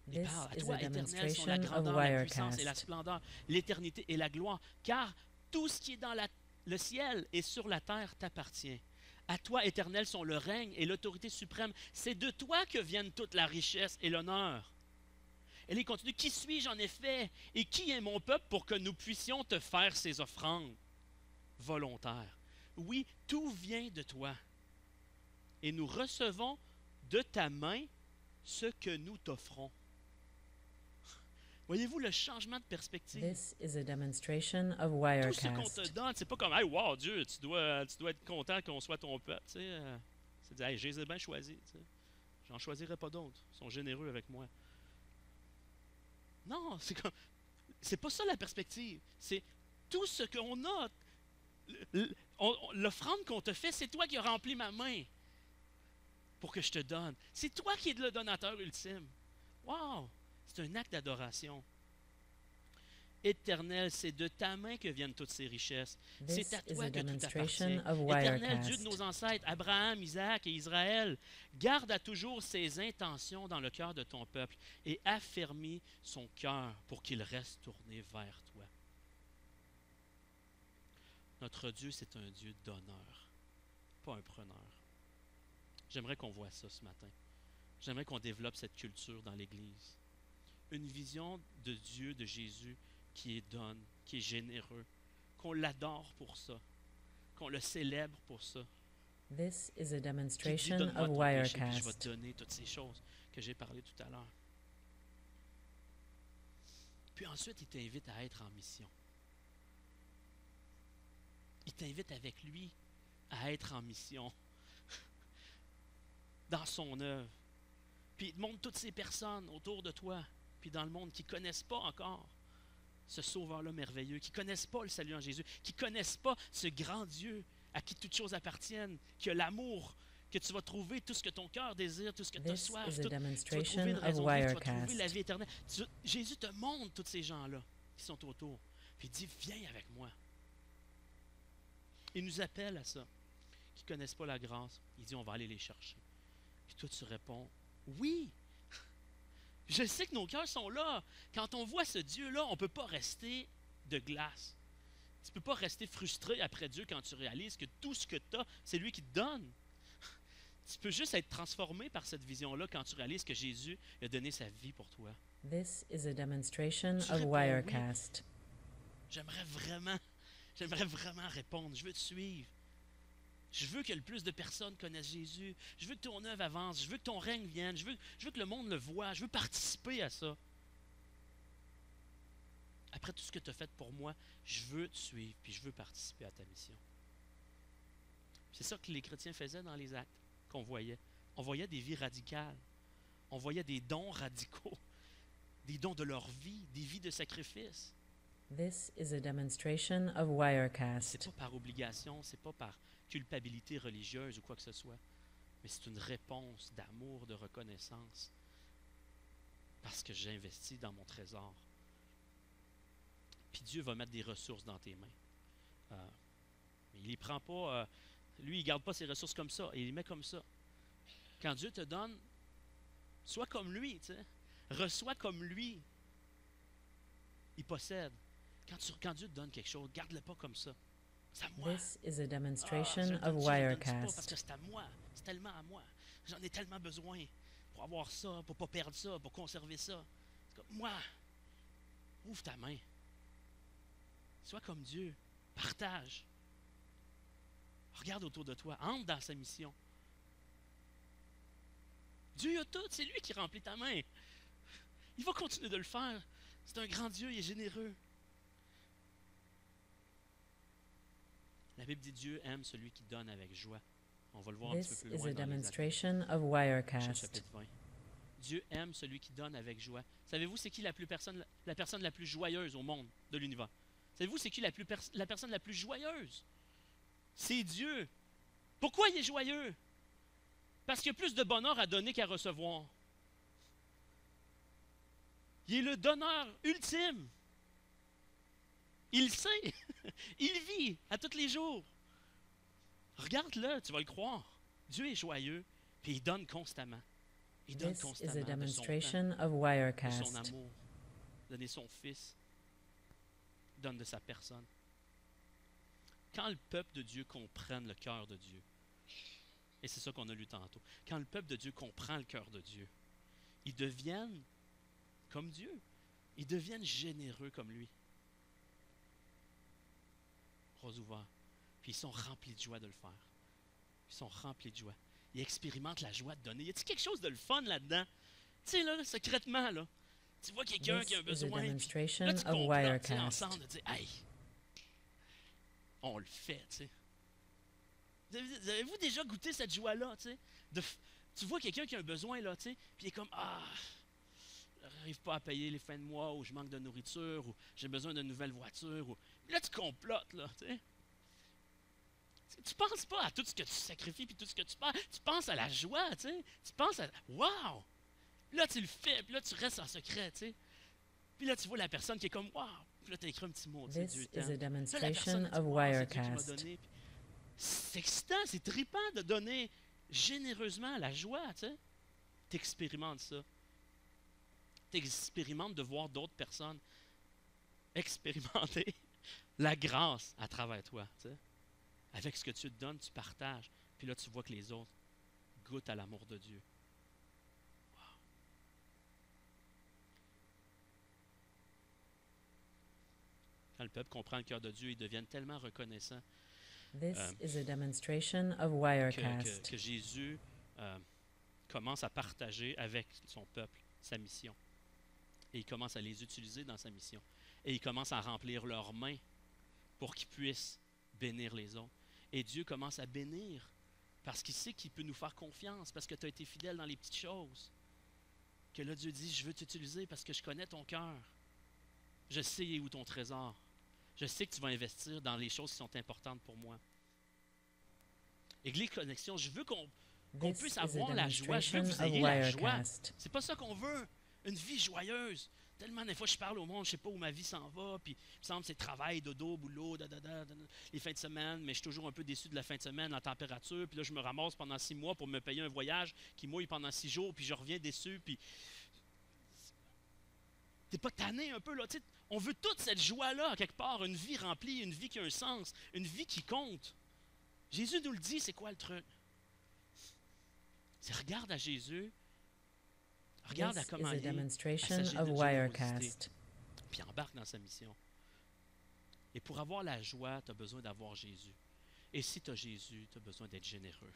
il This parle, « À is toi, a Éternel, sont la demonstration of grandeur, la puissance et la Wirecast. splendeur, l'éternité et la gloire, car tout ce qui est dans le ciel et sur la terre t'appartient. À toi, Éternel, sont le règne et l'autorité suprême. C'est de toi que viennent toute la richesse et l'honneur. » Et là, il continue, « Qui suis-je en effet? Et qui est mon peuple pour que nous puissions te faire ces offrandes volontaires? Oui, tout vient de toi. Et nous recevons de ta main ce que nous t'offrons. » Voyez-vous le changement de perspective? This is a demonstration of Tout ce qu'on te Wirecast. donne, c'est pas comme, « Hey, wow, Dieu, tu dois être content qu'on soit ton peuple. » Tu sais, c'est dire, « Hey, je les ai bien choisis. Tu sais. J'en choisirai pas d'autres. Ils sont généreux avec moi. » Non, c'est pas ça la perspective. C'est tout ce qu'on a. L'offrande qu'on te fait, c'est toi qui as rempli ma main pour que je te donne. C'est toi qui es le donateur ultime. Wow! C'est un acte d'adoration. Éternel, c'est de ta main que viennent toutes ces richesses. This C'est à is toi a que tout demonstration appartient. of Éternel, Dieu de Wirecast. nos ancêtres, Abraham, Isaac et Israël, garde à toujours ses intentions dans le cœur de ton peuple et affermis son cœur pour qu'il reste tourné vers toi. Notre Dieu, c'est un Dieu d'honneur, pas un preneur. J'aimerais qu'on voit ça ce matin. J'aimerais qu'on développe cette culture dans l'Église. Une vision de Dieu, de Jésus, qui donne, qui est généreux, qu'on l'adore pour ça, qu'on le célèbre pour ça. This is a Qui dit, demonstration donne-moi of ton péché, puis je vais te Wirecast. donner toutes ces choses que j'ai parlé tout à l'heure. Puis ensuite, il t'invite à être en mission. Il t'invite avec lui à être en mission dans son œuvre. Puis il te montre toutes ces personnes autour de toi, puis dans le monde qui ne connaissent pas encore ce Sauveur-là merveilleux, qui ne connaissent pas le salut en Jésus, qui ne connaissent pas ce grand Dieu à qui toutes choses appartiennent, qui a l'amour, que tu vas trouver tout ce que ton cœur désire, tout ce que tu as This soif, is a tu vas trouver demonstration une of raison de vivre, tu vas trouver la Wirecast. vie éternelle. Jésus te montre tous ces gens-là qui sont autour, puis il dit, viens avec moi. Il nous appelle à ça, qui ne connaissent pas la grâce. Il dit, on va aller les chercher. Puis toi, tu réponds, oui. Je sais que nos cœurs sont là. Quand on voit ce Dieu-là, on ne peut pas rester de glace. Tu ne peux pas rester frustré après Dieu quand tu réalises que tout ce que tu as, c'est lui qui te donne. Tu peux juste être transformé par cette vision-là quand tu réalises que Jésus a donné sa vie pour toi. This is a demonstration Tu of réponds oui. Wirecast. J'aimerais vraiment répondre. Je veux te suivre. Je veux que le plus de personnes connaissent Jésus. Je veux que ton œuvre avance. Je veux que ton règne vienne. Je veux que le monde le voie. Je veux participer à ça. Après tout ce que tu as fait pour moi, je veux te suivre puis je veux participer à ta mission. C'est ça que les chrétiens faisaient dans les actes qu'on voyait. On voyait des vies radicales. On voyait des dons radicaux. Des dons de leur vie, des vies de sacrifice. This is a demonstration of C'est Wirecast. pas par obligation, c'est pas par culpabilité religieuse ou quoi que ce soit, mais c'est une réponse d'amour, de reconnaissance, parce que j'ai investi dans mon trésor. Puis Dieu va mettre des ressources dans tes mains. Mais il les prend pas, lui, il garde pas ses ressources comme ça, il les met comme ça. Quand Dieu te donne, sois comme lui, tu sais, reçois comme lui. Il possède. Quand Dieu te donne quelque chose, garde-le pas comme ça. C'est à moi. This is a Je demonstration le of donne-tu, je le donne-tu pas parce Wirecast. que c'est à moi. C'est tellement à moi. J'en ai tellement besoin pour avoir ça, pour pas perdre ça, pour conserver ça. C'est comme moi. Ouvre ta main. Sois comme Dieu. Partage. Regarde autour de toi. Entre dans sa mission. Dieu a tout. C'est lui qui remplit ta main. Il va continuer de le faire. C'est un grand Dieu. Il est généreux. La Bible dit Dieu aime celui qui donne avec joie. On va le voir un petit This peu plus is loin a dans les demonstration of Actes, Wirecast. chapitre 20. Dieu aime celui qui donne avec joie. Savez-vous c'est qui la personne la plus joyeuse au monde de l'univers? Savez-vous c'est qui la personne la plus joyeuse? C'est Dieu. Pourquoi il est joyeux? Parce qu'il y a plus de bonheur à donner qu'à recevoir. Il est le donneur ultime. Il sait. Il vit à tous les jours. Regarde-le, tu vas le croire. Dieu est joyeux, puis il donne constamment. Il donne This is a constamment de son temps, demonstration of de son Wirecast. amour, donner son Fils, donne de sa personne. Quand le peuple de Dieu comprend le cœur de Dieu, et c'est ça qu'on a lu tantôt, quand le peuple de Dieu comprend le cœur de Dieu, ils deviennent comme Dieu. Ils deviennent généreux comme lui. Bras ouverts. Puis ils sont remplis de joie de le faire. Ils sont remplis de joie. Ils expérimentent la joie de donner. Y a-t-il quelque chose de le fun là-dedans? Tu sais, là, secrètement, là, tu vois quelqu'un This qui a un is a besoin, puis demonstration là, tu of complotes, tu sais, Wirecast. ensemble, de dire, hey, on le fait, tu sais. Avez-vous déjà goûté cette joie-là, tu sais? Tu vois quelqu'un qui a un besoin, là, tu sais, puis il est comme, j'arrive pas à payer les fins de mois, ou je manque de nourriture, ou j'ai besoin d'une nouvelle voiture, ou... Là, tu complotes, là, tu sais. Tu penses pas à tout ce que tu sacrifies, puis tout ce que tu perds. Tu penses à la joie, tu sais. Tu penses à, wow! Là, tu le fais, puis là, tu restes en secret, tu sais. Puis là, tu vois la personne qui est comme, wow! Puis là, tu écris un petit mot, tu sais, This Dieu is t'aime. a Là, la demonstration personne dit, of wow, c'est Dieu qui m'a Wirecast. donné. Puis c'est excitant, c'est trippant de donner généreusement la joie, tu sais. Tu expérimentes ça. Tu expérimentes de voir d'autres personnes expérimenter la grâce à travers toi, tu sais. Avec ce que tu te donnes, tu partages. Puis là, tu vois que les autres goûtent à l'amour de Dieu. Wow. Quand le peuple comprend le cœur de Dieu, ils deviennent tellement reconnaissants This Euh, is a demonstration of que Wirecast. Jésus commence à partager avec son peuple sa mission. Et il commence à les utiliser dans sa mission. Et il commence à remplir leurs mains pour qu'ils puissent bénir les autres. Et Dieu commence à bénir parce qu'il sait qu'il peut nous faire confiance, parce que tu as été fidèle dans les petites choses. Que là, Dieu dit, je veux t'utiliser parce que je connais ton cœur. Je sais où ton trésor. Je sais que tu vas investir dans les choses qui sont importantes pour moi. Église Connexion, je veux qu'on This puisse is a avoir la joie. Je veux que demonstration vous of ayez la joie. Wirecast. C'est pas ça qu'on veut. Une vie joyeuse. Tellement des fois, je parle au monde, je sais pas où ma vie s'en va, puis il me semble que c'est travail, dodo, boulot, les fins de semaine, mais je suis toujours un peu déçu de la fin de semaine, la température, puis là, je me ramasse pendant 6 mois pour me payer un voyage qui mouille pendant 6 jours, puis je reviens déçu, puis... T'es pas tanné un peu, là, tu sais? On veut toute cette joie-là, quelque part, une vie remplie, une vie qui a un sens, une vie qui compte. Jésus nous le dit, c'est quoi le truc? C'est regarde à Jésus, regarde à This comment is a il est, à demonstration sa of générosité, Wirecast. puis embarque dans sa mission. Et pour avoir la joie, tu as besoin d'avoir Jésus. Et si tu as Jésus, tu as besoin d'être généreux.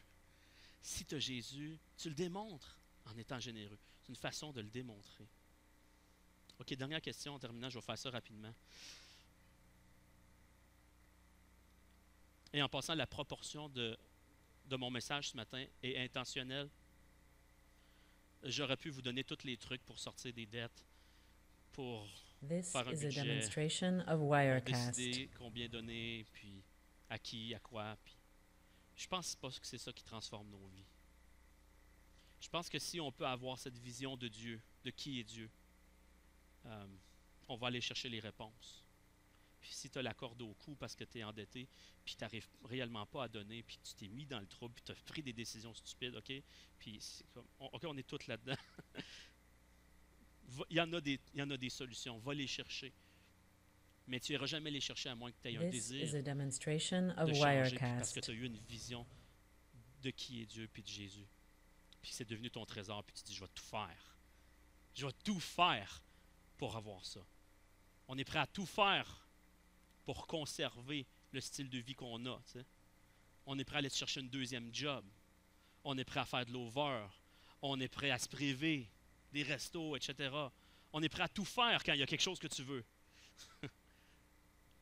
Si tu as Jésus, tu le démontres en étant généreux. C'est une façon de le démontrer. OK, dernière question en terminant, je vais faire ça rapidement. Et en passant, la proportion de mon message ce matin est intentionnelle. J'aurais pu vous donner tous les trucs pour sortir des dettes, pour This faire un is a budget, demonstration of pour Wirecast. décider combien donner, puis à qui, à quoi. Puis je pense pas que c'est ça qui transforme nos vies. Je pense que si on peut avoir cette vision de Dieu, de qui est Dieu, on va aller chercher les réponses. Puis si tu as la corde au cou parce que tu es endetté, puis tu n'arrives réellement pas à donner, puis tu t'es mis dans le trouble, puis tu as pris des décisions stupides, OK? Puis c'est comme, OK, on est tous là-dedans. Il y en a des solutions, va les chercher. mais tu n'iras jamais les chercher à moins que tu aies un This désir is a demonstration de of changer, puis parce que Wirecast. tu as eu une vision de qui est Dieu puis de Jésus. Puis c'est devenu ton trésor, puis tu dis, je vais tout faire. Je vais tout faire pour avoir ça. On est prêt à tout faire pour conserver le style de vie qu'on a. Tu sais. On est prêt à aller chercher une deuxième job. On est prêt à faire de l'over. On est prêt à se priver des restos, etc. On est prêt à tout faire quand il y a quelque chose que tu veux.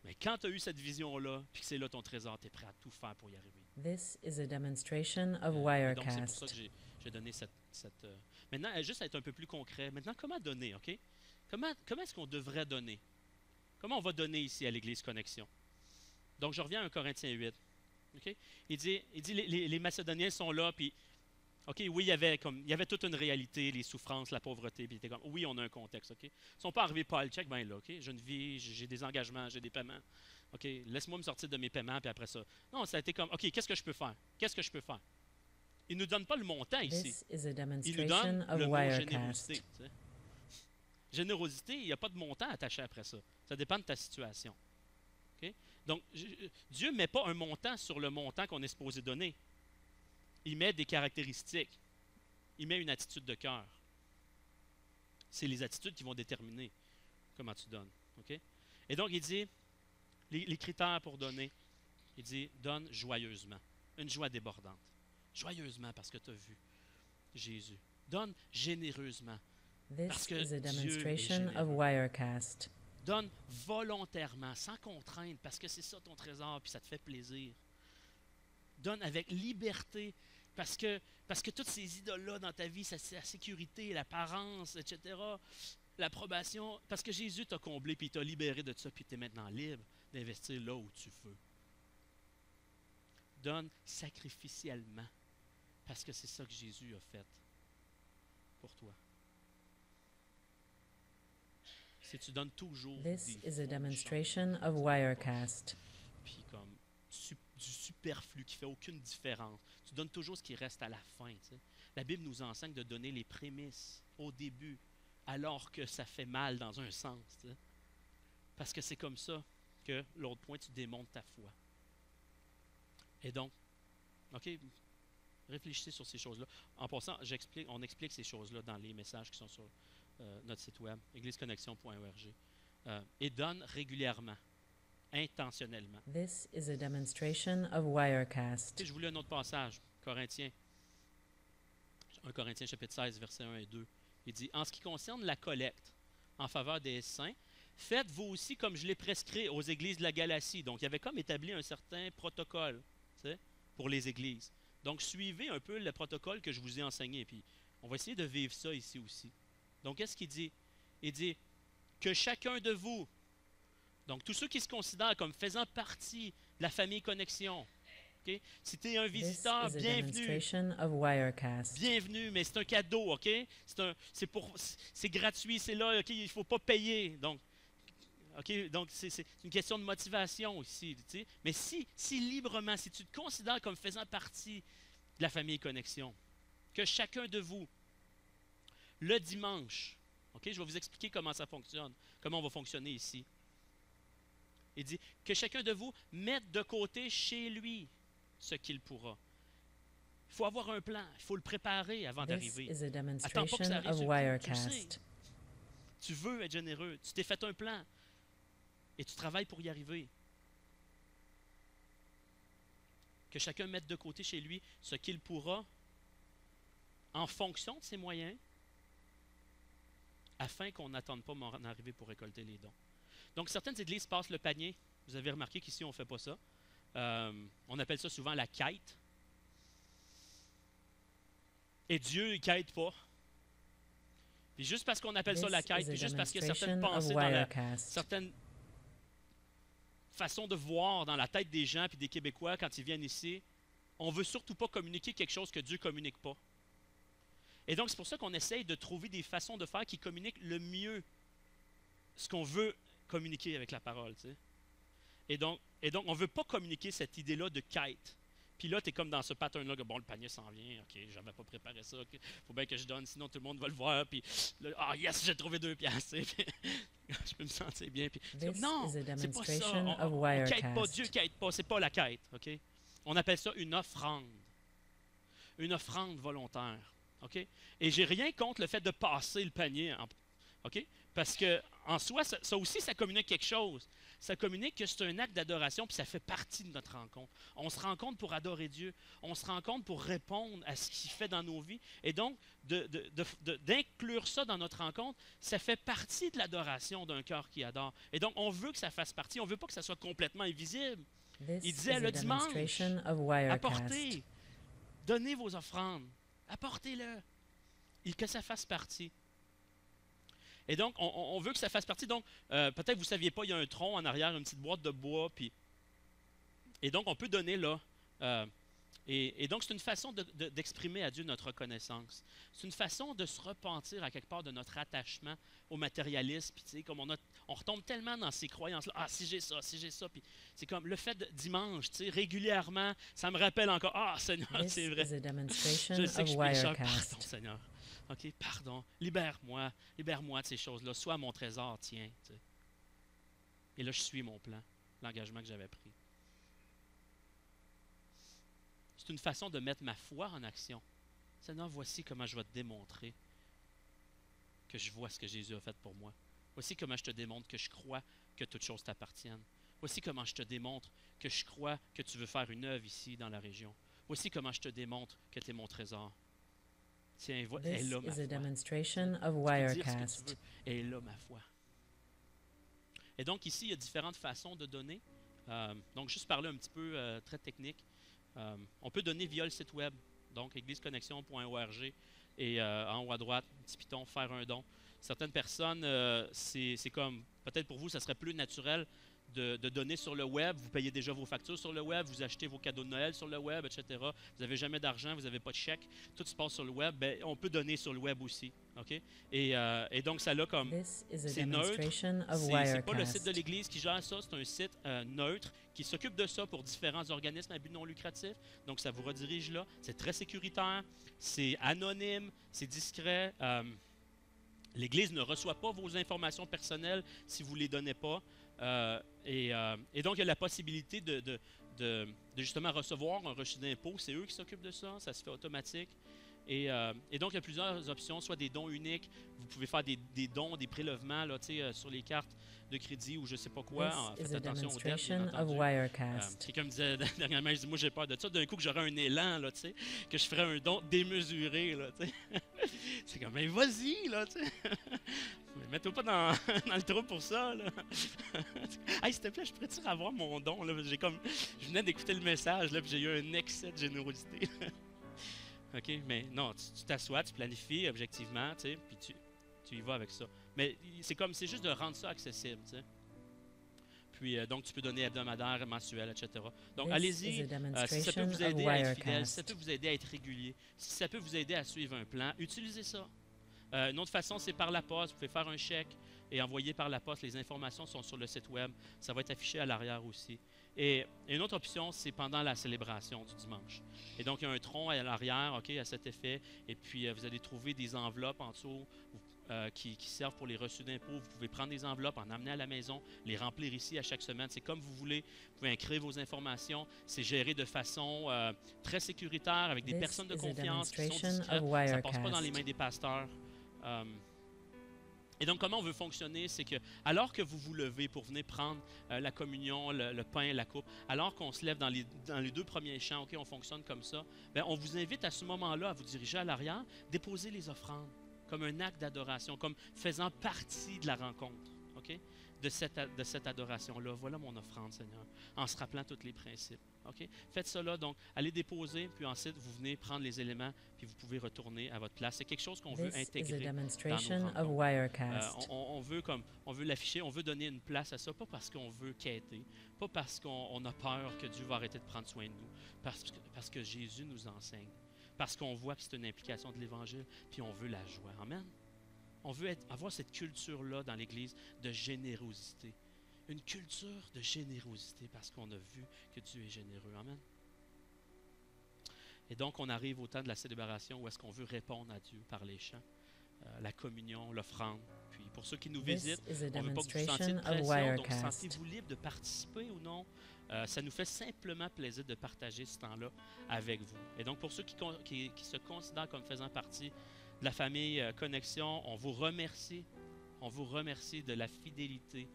Mais quand tu as eu cette vision-là, puis que c'est là ton trésor, tu es prêt à tout faire pour y arriver. This is a demonstration of Et donc, c'est pour ça que Wirecast. j'ai donné Maintenant, juste à être un peu plus concret, maintenant, comment donner, OK? Comment est-ce qu'on devrait donner? Comment on va donner ici à l'Église Connexion? Donc, je reviens à 1 Corinthiens 8. OK? Il dit les Macédoniens sont là, puis, OK, oui, il y avait toute une réalité, les souffrances, la pauvreté, puis il était comme, oui, on a un contexte, OK? Ils ne sont pas arrivés pas le check, ben là, OK? J'ai une vie, j'ai des engagements, j'ai des paiements. OK, laisse-moi me sortir de mes paiements, puis après ça. Non, ça a été comme, OK, qu'est-ce que je peux faire? Qu'est-ce que je peux faire? Il ne nous donne pas le montant ici. This is a Il nous demonstration donne of le mot Wirecast. générosité. Tu sais. Générosité, il n'y a pas de montant attaché après ça. Ça dépend de ta situation. OK? Donc, Dieu ne met pas un montant sur le montant qu'on est supposé donner. Il met des caractéristiques. Il met une attitude de cœur. C'est les attitudes qui vont déterminer comment tu donnes. OK? Et donc, il dit, les critères pour donner, il dit, donne joyeusement. Une joie débordante. Joyeusement parce que tu as vu Jésus. Donne généreusement. Parce This que is a Dieu est demonstration of généreux. Wirecast. Donne volontairement, sans contrainte, parce que c'est ça ton trésor, puis ça te fait plaisir. Donne avec liberté, parce que toutes ces idoles-là dans ta vie, c'est la sécurité, l'apparence, etc., l'approbation, parce que Jésus t'a comblé, puis il t'a libéré de ça, puis tu es maintenant libre d'investir là où tu veux. Donne sacrificiellement, parce que c'est ça que Jésus a fait pour toi. Si tu donnes toujours This des is a fonds demonstration de of change, Wirecast. puis comme du superflu qui fait aucune différence. Tu donnes toujours ce qui reste à la fin. Tu sais. La Bible nous enseigne de donner les prémices au début, alors que ça fait mal dans un sens. Tu sais. Parce que c'est comme ça que, l'autre point, tu démontres ta foi. Et donc, OK, réfléchissez sur ces choses-là. En passant, on explique ces choses-là dans les messages qui sont sur notre site web, égliseconnexion.org. Et donne régulièrement, intentionnellement. This is a demonstration of Tu sais, Wirecast. je voulais un autre passage, Corinthiens, 1 Corinthiens chapitre 16, versets 1 et 2. Il dit, en ce qui concerne la collecte en faveur des saints, faites vous aussi comme je l'ai prescrit aux églises de la Galatie. Donc, il y avait comme établi un certain protocole, tu sais, pour les églises. Donc, suivez un peu le protocole que je vous ai enseigné. Puis, on va essayer de vivre ça ici aussi. Donc, qu'est-ce qu'il dit? Il dit que chacun de vous, donc tous ceux qui se considèrent comme faisant partie de la famille Connexion, okay? Si tu es un This visiteur, is a bienvenue. demonstration of Wirecast. Bienvenue, mais c'est un cadeau, OK? C'est gratuit, c'est là, OK? Il ne faut pas payer. Donc, OK? Donc, c'est une question de motivation ici. Tu sais? Mais si librement, si tu te considères comme faisant partie de la famille Connexion, que chacun de vous, le dimanche, OK? Je vais vous expliquer comment ça fonctionne, comment on va fonctionner ici. Il dit que chacun de vous mette de côté chez lui ce qu'il pourra. Il faut avoir un plan, il faut le préparer avant This d'arriver. is a Attends pas que ça demonstration arrive of sur le coup, tu le Wirecast. sais. Tu veux être généreux, tu t'es fait un plan et tu travailles pour y arriver. Que chacun mette de côté chez lui ce qu'il pourra en fonction de ses moyens afin qu'on n'attende pas mon arrivée pour récolter les dons. Donc, certaines églises passent le panier. Vous avez remarqué qu'ici, on ne fait pas ça. On appelle ça souvent la quête. Et Dieu, il ne quête pas. Puis juste parce qu'on appelle ça la This quête, is a puis juste parce qu'il y a certaines demonstration of pensées dans Wirecast. certaines façons de voir dans la tête des gens puis des Québécois quand ils viennent ici, on ne veut surtout pas communiquer quelque chose que Dieu ne communique pas. Et donc, c'est pour ça qu'on essaye de trouver des façons de faire qui communiquent le mieux ce qu'on veut communiquer avec la parole. Tu sais. Et donc on ne veut pas communiquer cette idée-là de quête. Puis là, tu es comme dans ce pattern-là que bon, le panier s'en vient, ok, j'avais pas préparé ça, il faut bien que je donne, sinon tout le monde va le voir. Puis là, ah yes, j'ai trouvé 2 piastres. Je peux me sentir bien. Puis c'est comme, This non, is a c'est pas ça. demonstration of On quête pas, Dieu Wirecast. quête pas, c'est pas la quête, ok? On appelle ça une offrande. Une offrande volontaire, ok? Et j'ai rien contre le fait de passer le panier, ok? Parce que en soi, ça aussi, ça communique quelque chose. Ça communique que c'est un acte d'adoration, puis ça fait partie de notre rencontre. On se rencontre pour adorer Dieu. On se rencontre pour répondre à ce qu'il fait dans nos vies. Et donc, d'inclure ça dans notre rencontre, ça fait partie de l'adoration d'un cœur qui adore. Et donc, on veut que ça fasse partie. On ne veut pas que ça soit complètement invisible. Il This disait is le a dimanche, demonstration of Wirecast. apportez, donnez vos offrandes, apportez-le, et que ça fasse partie. Et donc, on veut que ça fasse partie. Donc, peut-être que vous ne saviez pas, il y a un tronc en arrière, une petite boîte de bois. Et donc, on peut donner là. Et donc, c'est une façon d'exprimer à Dieu notre reconnaissance. C'est une façon de se repentir à quelque part de notre attachement au matérialisme. Puis, tu sais, comme on retombe tellement dans ces croyances-là. Ah, si j'ai ça, si j'ai ça. Puis, c'est comme le fait de dimanche, tu sais, régulièrement, ça me rappelle encore. Ah, Seigneur, This c'est vrai. is a demonstration Je sais que of je suis pécheur. Wirecast. Pardon, Seigneur. OK, pardon. Libère-moi de ces choses-là. Sois mon trésor, tiens. Tu sais. Et là, je suis mon plan, l'engagement que j'avais pris. C'est une façon de mettre ma foi en action. Seigneur, voici comment je vais te démontrer que je vois ce que Jésus a fait pour moi. Voici comment je te démontre que je crois que toutes choses t'appartiennent. Voici comment je te démontre que je crois que tu veux faire une œuvre ici dans la région. Voici comment je te démontre que tu es mon trésor. Tiens, elle est This là ma is a foi. demonstration of Tu peux dire ce que tu Wirecast. veux, elle est là ma foi. Et donc ici, il y a différentes façons de donner. Donc juste parler un petit peu très technique. On peut donner via le site web, donc égliseconnexion.org et en haut à droite, un petit piton, faire un don. Certaines personnes, c'est comme, peut-être pour vous, ça serait plus naturel de donner sur le web. Vous payez déjà vos factures sur le web, vous achetez vos cadeaux de Noël sur le web, etc. Vous n'avez jamais d'argent, vous n'avez pas de chèque, tout se passe sur le web. Ben, on peut donner sur le web aussi. OK? Et donc, ça l'a comme... This is a C'est neutre. demonstration of C'est pas le site de Wirecast. l'Église qui gère ça, c'est un site neutre qui s'occupe de ça pour différents organismes à but non lucratif. Donc, ça vous redirige là. C'est très sécuritaire, c'est anonyme, c'est discret. L'Église ne reçoit pas vos informations personnelles si vous ne les donnez pas. Et donc, il y a la possibilité de justement recevoir un reçu d'impôt. C'est eux qui s'occupent de ça, ça se fait automatique. Et donc, il y a plusieurs options, soit des dons uniques, vous pouvez faire des dons, des prélèvements là, sur les cartes de crédit ou je ne sais pas quoi. This is Faites a attention aux dettes, bien demonstration of entendu. Wirecast. Quelqu'un me disait dernièrement, je dis, moi j'ai peur de ça, d'un coup que j'aurais un élan, là, que je ferais un don démesuré. Là, c'est comme, mais vas-y, là, tu sais. Mets-toi pas dans, dans le trou pour ça. Là. Hey, s'il te plaît, je pourrais-tu avoir mon don? Là? Je venais d'écouter le message, là, puis j'ai eu un excès de générosité. OK, mais non, tu t'assois, tu planifies objectivement, tu sais, puis tu y vas avec ça. Mais c'est juste de rendre ça accessible, tu sais. Puis, donc, tu peux donner hebdomadaire, mensuel, etc. Donc, This allez-y. is a Si ça peut demonstration vous of aider à être fidèle, si ça Wirecast. peut vous aider à être régulier, si ça peut vous aider à suivre un plan, utilisez ça. Une autre façon, c'est par la poste. Vous pouvez faire un chèque et envoyer par la poste. Les informations sont sur le site web. Ça va être affiché à l'arrière aussi. Et une autre option, c'est pendant la célébration du dimanche. Et donc, il y a un tronc à l'arrière, OK, à cet effet. Et puis, vous allez trouver des enveloppes en dessous qui servent pour les reçus d'impôts. Vous pouvez prendre des enveloppes, en amener à la maison, les remplir ici à chaque semaine. C'est comme vous voulez. Vous pouvez inscrire vos informations. C'est géré de façon très sécuritaire avec des This personnes de is a confiance qui sont demonstration discrètes. of Ça ne passe pas dans les Wirecast. mains des pasteurs. Et donc, comment on veut fonctionner, c'est que alors que vous vous levez pour venir prendre la communion, le pain, la coupe, alors qu'on se lève dans les 2 premiers chants, OK, on fonctionne comme ça, bien, on vous invite à ce moment-là à vous diriger à l'arrière, déposer les offrandes comme un acte d'adoration, comme faisant partie de la rencontre, OK, de cette adoration-là. Voilà mon offrande, Seigneur, en se rappelant tous les principes. OK? Faites cela, donc, allez déposer, puis ensuite, vous venez prendre les éléments, puis vous pouvez retourner à votre place. C'est quelque chose qu'on veut This is a intégrer dans nos demonstration of rencontres. Wirecast. On veut l'afficher, on veut donner une place à ça, pas parce qu'on veut quêter, pas parce qu'on a peur que Dieu va arrêter de prendre soin de nous, parce que Jésus nous enseigne, parce qu'on voit que c'est une implication de l'Évangile, puis on veut la joie. Amen. On veut avoir cette culture-là dans l'Église de générosité. Une culture de générosité parce qu'on a vu que Dieu est généreux. Amen. Et donc, on arrive au temps de la célébration où est-ce qu'on veut répondre à Dieu par les chants, la communion, l'offrande. Puis, pour ceux qui nous This visitent, is a on ne veut pas que vous sentiez de demonstration of pression, donc Wirecast. sentez-vous libre de participer ou non. Ça nous fait simplement plaisir de partager ce temps-là avec vous. Et donc, pour ceux qui se considèrent comme faisant partie de la famille Connexion, on vous remercie. On vous remercie de la fidélité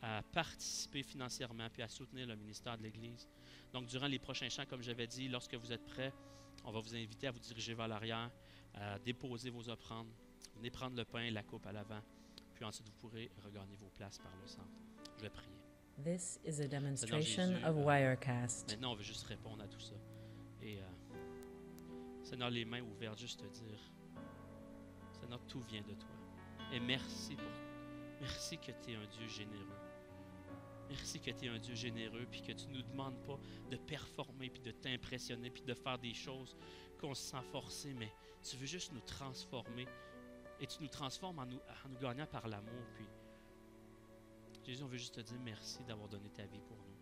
à participer financièrement puis à soutenir le ministère de l'Église. Donc, durant les prochains chants, comme j'avais dit, lorsque vous êtes prêts, on va vous inviter à vous diriger vers l'arrière, à déposer vos offrandes. Venez prendre le pain et la coupe à l'avant. Puis ensuite, vous pourrez regagner vos places par le centre. Je vais prier. This is a demonstration Jésus, of Wirecast. Maintenant, on veut juste répondre à tout ça. Et Seigneur, les mains ouvertes, juste te dire, Seigneur, tout vient de toi. Et merci que tu es un Dieu généreux. Merci que tu es un Dieu généreux, puis que tu ne nous demandes pas de performer, puis de t'impressionner, puis de faire des choses qu'on se sent forcé, mais tu veux juste nous transformer. Et tu nous transformes en nous gagnant par l'amour. Puis, Jésus, on veut juste te dire merci d'avoir donné ta vie pour nous.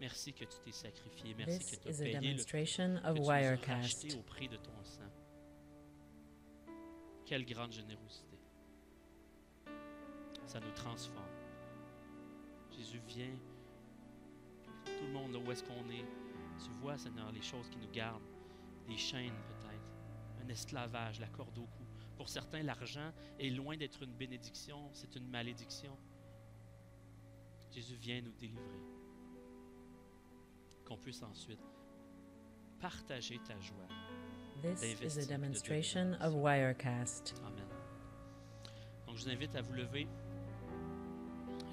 Merci que tu t'es sacrifié. Merci This que tu as is a payé demonstration que of tu nous as Wirecast. rachetés au prix de ton sang. Quelle grande générosité. Ça nous transforme. Jésus, viens. Tout le monde, là où est-ce qu'on est, tu vois, Seigneur, les choses qui nous gardent, des chaînes peut-être, un esclavage, la corde au cou. Pour certains, l'argent est loin d'être une bénédiction, c'est une malédiction. Jésus, viens nous délivrer. Qu'on puisse ensuite partager ta joie. This is a demonstration of Wirecast. Amen. Donc, je vous invite à vous lever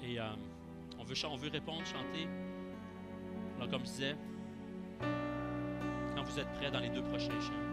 et on veut répondre, chanter. Alors, comme je disais, quand vous êtes prêts dans les 2 prochains chants.